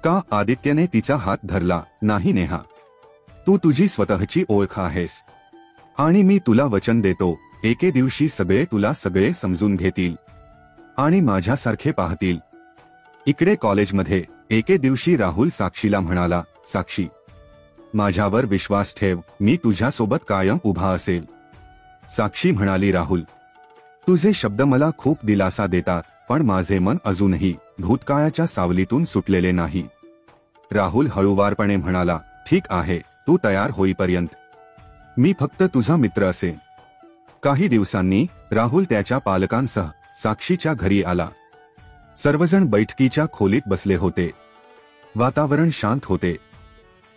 का? आदित्यने तिचा हात धरला. नाही नेहा, तू तुझी स्वतःची ओळख आहेस आणि मी तुला वचन देतो, एके दिवशी सगळे तुला सगळे समजून घेतील आणि माझ्यासारखे पाहतील. इकडे कॉलेजमध्ये एके दिवशी राहुल साक्षीला म्हणाला, साक्षी, माझ्यावर विश्वास ठेव. मी तुझ्यासोबत कायम उभा असेल. साक्षी म्हणाली, राहुल, तुझे शब्द मला खूप दिलासा देतात, पण माझे मन अजूनही भूतकाळाच्या सावलीतून सुटलेले नाही. राहुल हळूवारपणे म्हणाला, ठीक आहे, तू तयार होईपर्यंत मी फक्त तुझा मित्र असेन. काही दिवसांनी राहुल त्याच्या पालकांसह साक्षीच्या घरी आला. सर्वजण बैठकीच्या खोलीत बसले होते. वातावरण शांत होते.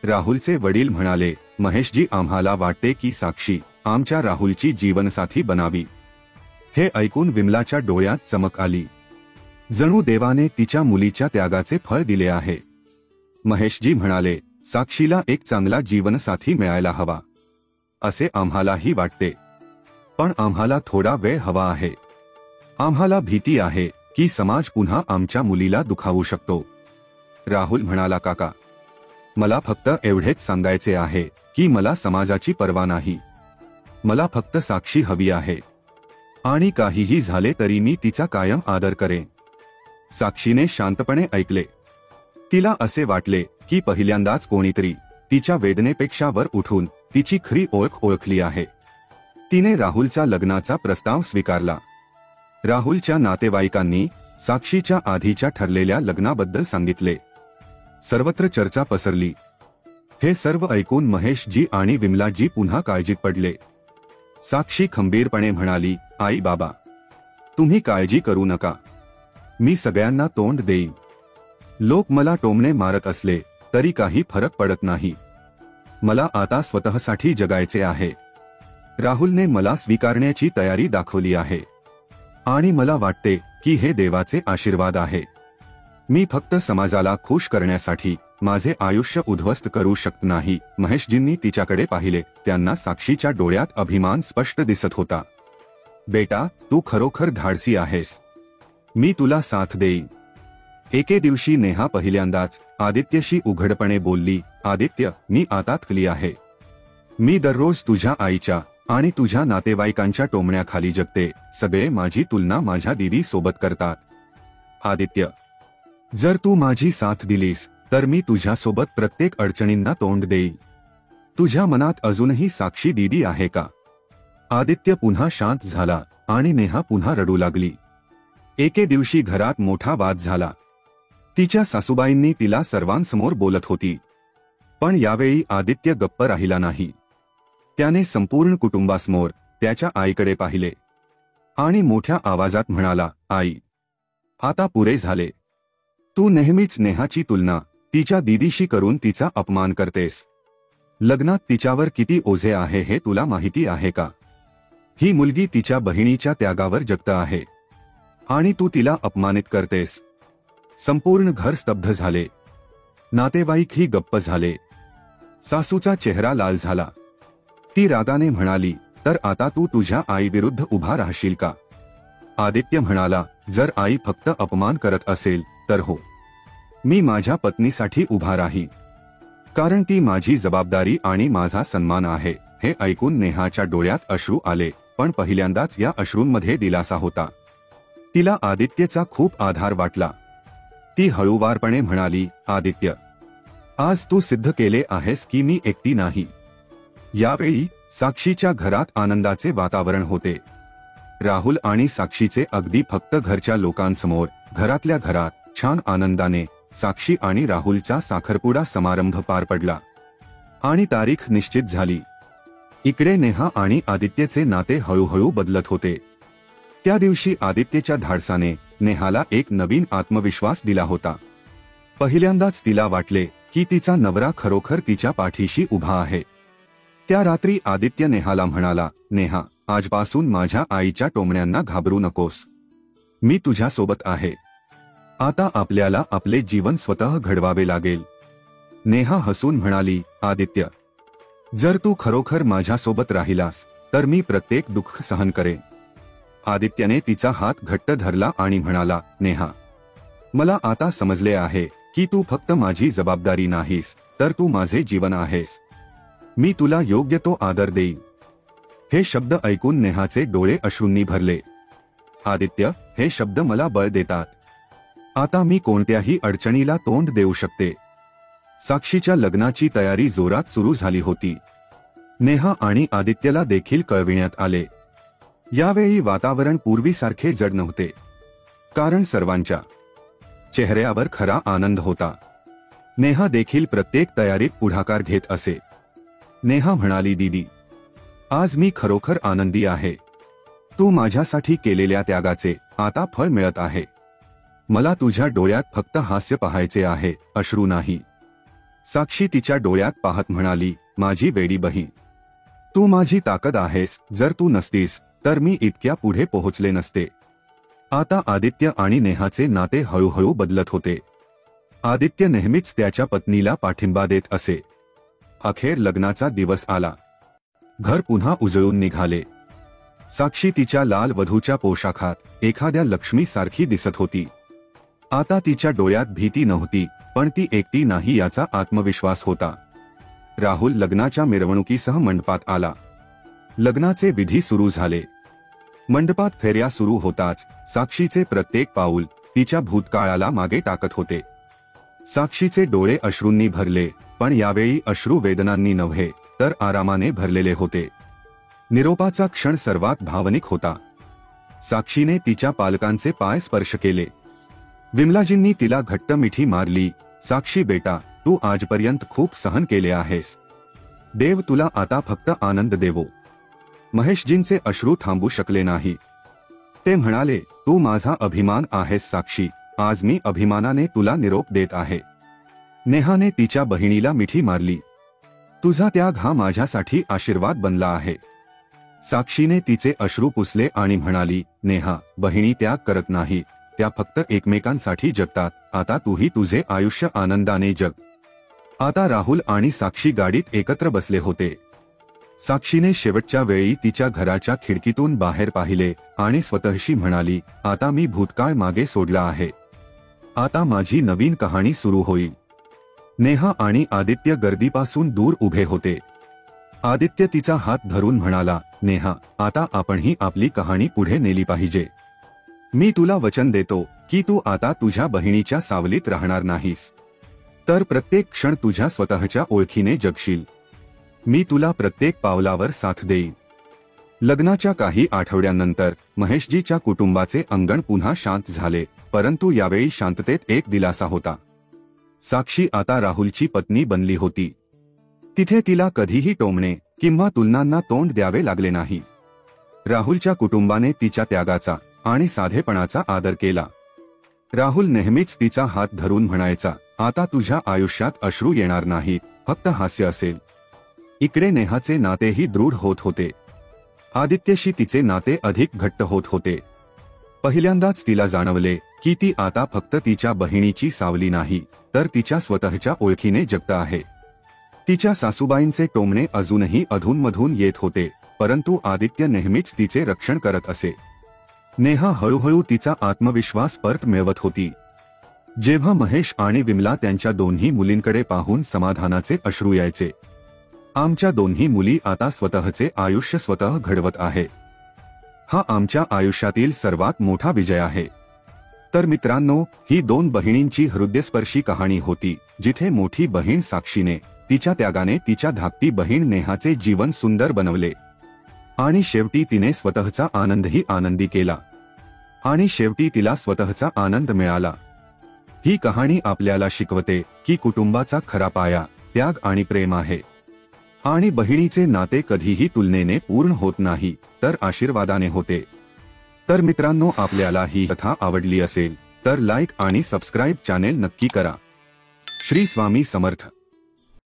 राहुलचे वडील म्हणाले, महेशजी, आम्हाला वाटते की साक्षी आमच्या राहुलची जीवनसाथी बनावी. हे ऐकून विमलाच्या डोळ्यात चमक आली. जणू देवाने तिच्या मुलीच्या त्यागाचे फळ दिले आहे. महेशजी म्हणाले, साक्षीला एक चांगला जीवनसाथी मिळायला हवा असे आम्हालाही वाटते, पण आम्हाला थोडा वेळ हवा आहे. आम्हाला भीती आहे की समाज पुन्हा आमच्या मुलीला दुखावू शकतो. राहुल म्हणाला, काका, मला फक्त एवढेच सांगायचे आहे की मला समाजाची पर्वा नाही. मला फक्त साक्षी हवी आहे आणि काहीही झाले तरी मी तिचा कायम आदर करेन. साक्षीने शांतपणे ऐकले. तिला असे वाटले की पहिल्यांदाच कोणीतरी तिच्या वेदनेपेक्षा वर उठून तिची खरी ओळख ओळखली आहे. तिने राहुलचा लग्नाचा प्रस्ताव स्वीकारला. राहुलच्या नातेवाईकांनी साक्षीच्या आधीच्या ठरलेल्या लग्नाबद्दल सांगितले. सर्वत्र चर्चा पसरली. हे सर्व ऐकून महेशजी आणि विमलाजी पुन्हा काळजीत पडले. साक्षी खंबीरपणे म्हणाली, आई बाबा, तुम्ही काळजी करू नका. मी सगळ्यांना तोंड देईन. लोक मला टोमणे मारत असले तरी काही फरक पडत नाही. मला आता स्वतःसाठी जगायचे आहे. राहुलने मला स्वीकारण्याची तयारी दाखवली आहे आणि मला वाटते की हे देवाचे आशीर्वाद आहे. मी फक्त समाजाला खुश करण्यासाठी माझे आयुष्य उद्ध्वस्त करू शकत नाही. महेशजींनी तिच्याकडे पाहिले. त्यांना साक्षीच्या डोळ्यात अभिमान स्पष्ट दिसत होता. बेटा, तू खरोखर धाडसी आहेस. मी तुला साथ देईन. एके दिवशी नेहा पहिल्यांदाच आदित्यशी उघडपणे बोलली, आदित्य, मी आता थकली आहे. मी दररोज तुझ्या आईच्या आणि तुझ्या नातेवाईकांच्या टोमण्याखाली जगते. सगळे माझी तुलना माझ्या दीदी सोबत करतात. आदित्य, जर तू माझी साथ दिलीस तर मी तुझ्यासोबत प्रत्येक अडचणींना तोंड देईन. तुझ्या मनात अजूनही साक्षी दीदी आहे का? आदित्य पुन्हा शांत झाला आणि नेहा पुन्हा रडू लागली. एके दिवशी घरात मोठा वाद झाला. तिच्या सासूबाईंनी तिला सर्वांसमोर बोलत होती, पण यावेळी आदित्य गप्प राहिला नाही. त्याने संपूर्ण कुटुंबासमोर त्याच्या आईकडे पाहिले आणि मोठ्या आवाजात म्हणाला, आई, आता पुरे झाले. तू नेहमीच नेहाची तुलना तिच्या दीदीशी करून तिचा अपमान करतेस. लग्नात तिच्यावर किती ओझे आहे हे तुला माहिती आहे का? ही मुलगी तिच्या बहिणीच्या त्यागावर जगत आहे आणि तू तिला अपमानित करतेस. संपूर्ण घर स्तब्ध झाले. नातेवाईकही गप्प झाले. सासूचा चेहरा लाल झाला. ती रागाने म्हणाली, तर आता तू तुझ्या आईविरुद्ध उभा राहशील का? आदित्य म्हणाला, जर आई फक्त अपमान करत असेल तर हो, मी माझ्या पत्नीसाठी उभा राही, कारण ती माझी जबाबदारी आणि माझा सन्मान आहे. हे ऐकून नेहाच्या डोळ्यात अश्रू आले, पण पहिल्यांदाच या अश्रूंमध्ये दिलासा होता. तिला आदित्यचा खूप आधार वाटला. ती हळूवारपणे म्हणाली, आदित्य, आज तू सिद्ध केले आहेस की मी एकटी नाही. यावेळी साक्षीच्या घरात आनंदाचे वातावरण होते. राहुल आणि साक्षीचे अगदी फक्त घरच्या लोकांसमोर, घरातल्या घरात छान आनंदाने साक्षी आणि राहुलचा साखरपुडा समारंभ पार पडला आणि तारीख निश्चित झाली. इकडे नेहा आणि आदित्यचे नाते हळूहळू बदलत होते. त्या दिवशी आदित्यच्या धाडसाने नेहाला एक नवीन आत्मविश्वास दिला होता. पहिल्यांदाच तिला वाटले की तिचा नवरा खरोखर तिच्या पाठीशी उभा आहे. त्या रात्री आदित्य नेहाला म्हणाला, नेहा, आजपासून माझ्या आईच्या टोमण्यांना घाबरू नकोस. मी तुझ्यासोबत आहे. आता आपल्याला आपले जीवन स्वतः घडवावे लागेल. नेहा हसून म्हणाली, आदित्य, जर तू खरोखर माझ्यासोबत राहिलास तर मी प्रत्येक दुःख सहन करेन. आदित्यने तिचा हात घट्ट धरला आणि म्हणाला, नेहा, मला आता समजले आहे की तू फक्त माझी जबाबदारी नाहीस, तर तू माझे जीवन आहेस. मी तुला योग्य तो आदर देईन. हे शब्द ऐकून नेहाचे डोळे अश्रूंनी भरले. आदित्य, हे शब्द मला बळ देतात. आता मी कोणत्याही अडचणीला तोंड देऊ शकते. साक्षीच्या लग्नाची तयारी जोरात सुरू झाली होती. नेहा आणि आदित्यला देखील कळविण्यात आले. यावेळी वातावरण पूर्वीसारखे जड नव्हते, कारण सर्वांच्या चेहऱ्यावर खरा आनंद होता. नेहा देखील प्रत्येक तयारीत पुढाकार घेत असे. नेहा म्हणाली, दीदी, आज मी खरोखर आनंदी आहे. तू माझ्यासाठी केलेल्या त्यागाचे आता फळ मिळत आहे. मला तुझ्या डोळ्यात फक्त हास्य पाहायचे आहे, अश्रू नाही. साक्षी तिच्या डोळ्यात पाहत म्हणाली, माझी वेडी बहीण, तू माझी ताकद आहेस. जर तू नसतीस तर मी इतक्या पुढे पोहोचले नसते. आता आदित्य आणि नेहाचे नाते हळूहळू बदलत होते. आदित्य नेहमीच त्याच्या पत्नीला पाठिंबा देत असे. अखेर लग्नाचा दिवस आला. घर पुन्हा उजळून निघाले. साक्षी तिच्या लाल वधूच्या पोशाखात एखाद्या लक्ष्मीसारखी दिसत होती. आता तिच्या डोळ्यात भीती नव्हती, पण ती एकटी नाही याचा आत्मविश्वास होता. राहुल लग्नाच्या मिरवणुकीसह मंडपात आला. लग्नाचे विधी सुरू झाले. मंडपात फेऱ्या सुरू होताच साक्षीचे प्रत्येक पाऊल तिच्या भूतकाळाला मागे टाकत होते. साक्षीचे डोळे अश्रूंनी भरले, पण यावेळी अश्रू वेदनांनी नव्हे तर आरामाने भरलेले होते. निरोपाचा क्षण सर्वात भावनिक होता. साक्षीने तिच्या पालकांचे पाय स्पर्श केले. विमलाजींनी तिला घट्ट मिठी मारली. साक्षी बेटा, तू आजपर्यंत खूप सहन केले आहेस. देव तुला आता फक्त आनंद देवो. महेशजींचे अश्रू थांबू शकले नाही. ते म्हणाले, तू माझा अभिमान आहेस साक्षी. आज मी अभिमानाने तुला निरोप देत आहे. नेहाने तिच्या बहिणीला मिठी मारली. तुझा त्याग हा माझ्यासाठी आशीर्वाद बनला आहे. साक्षीने तिचे अश्रू पुसले आणि म्हणाली, नेहा, बहिणी त्याग करत नाही, त्या फक्त एकमेकांसाठी जगतात. आता तूही तुझे आयुष्य आनंदाने जग. आता राहुल आणि साक्षी गाडीत एकत्र बसले होते. साक्षीने शेवटच्या वेळी तिच्या घराच्या खिडकीतून बाहेर पाहिले आणि स्वतःशी म्हणाली, आता मी भूतकाळ मागे सोडला आहे. आता माझी नवीन कहाणी सुरू होईल. नेहा आणि आदित्य गर्दीपासून दूर उभे होते. आदित्य तिचा हात धरून म्हणाला, नेहा, आता आपणही आपली कहाणी पुढे नेली पाहिजे. मी तुला वचन देतो की तू आता तुझ्या बहिणीच्या सावलीत राहणार नाहीस, तर प्रत्येक क्षण तुझ्या स्वतःच्या ओळखीने जगशील. मी तुला प्रत्येक पावलावर साथ देईन. लग्नाच्या काही आठवड्यांनंतर महेशजीच्या कुटुंबाचे अंगण पुन्हा शांत झाले, परंतु यावेळी शांततेत एक दिलासा होता. साक्षी आता राहुलची पत्नी बनली होती. तिथे तिला कधीही टोमणे किंवा तुलनांना तोंड द्यावे लागले नाही. राहुलच्या कुटुंबाने तिच्या त्यागाचा आणि साधेपणाचा आदर केला. राहुल नेहमीच तिचा हात धरून म्हणायचा, आता तुझ्या आयुष्यात अश्रू येणार नाहीत, फक्त हास्य असेल. इकडे नेहाचे नातेही दृढ होत होते. आदित्यशी तिचे नाते अधिक घट्ट होत होते. पहिल्यांदाच तिला जाणवले की ती आता फक्त तिच्या बहिणीची सावली नाही, तर तिच्या स्वतःच्या ओळखीने जगत आहे. तिच्या सासूबाईंचे टोमणे अजूनही अधूनमधून येत होते, परंतु आदित्य नेहमीच तिचे रक्षण करत असे. नेहा हळूहळू तिचा आत्मविश्वास परत मिळवत होती. जेव्हा महेश आणि विमला त्यांच्या दोन्ही मुलींकडे पाहून समाधानाचे अश्रू यायचे. आमच्या दोन्ही मुली आता स्वतःचे आयुष्य स्वतः घडवत आहे. हा आमच्या आयुष्यातील सर्वात मोठा विजय आहे. तर मित्रांनो, ही दोन बहिणींची हृदयस्पर्शी कहाणी होती, जिथे मोठी बहीण साक्षीने तिच्या त्यागाने तिच्या धाकटी बहीण नेहाचे जीवन सुंदर बनवले. आणि शेवटी तिने स्वतःचा आनंदही आनंदी केला. आणि शेवटी तिला स्वतःचा आनंद मिळाला. ही कहाणी आपल्याला शिकवते की कुटुंबाचा खरा पाया त्याग आणि प्रेम आहे. आणि बहिणीचे नाते कधीही तुलनेने पूर्ण होत नाही, तर आशीर्वादाने होते. तर मित्रांनो, आपल्याला ही कथा आवडली असेल तर लाईक आणि सबस्क्राईब चॅनेल नक्की करा. श्री स्वामी समर्थ.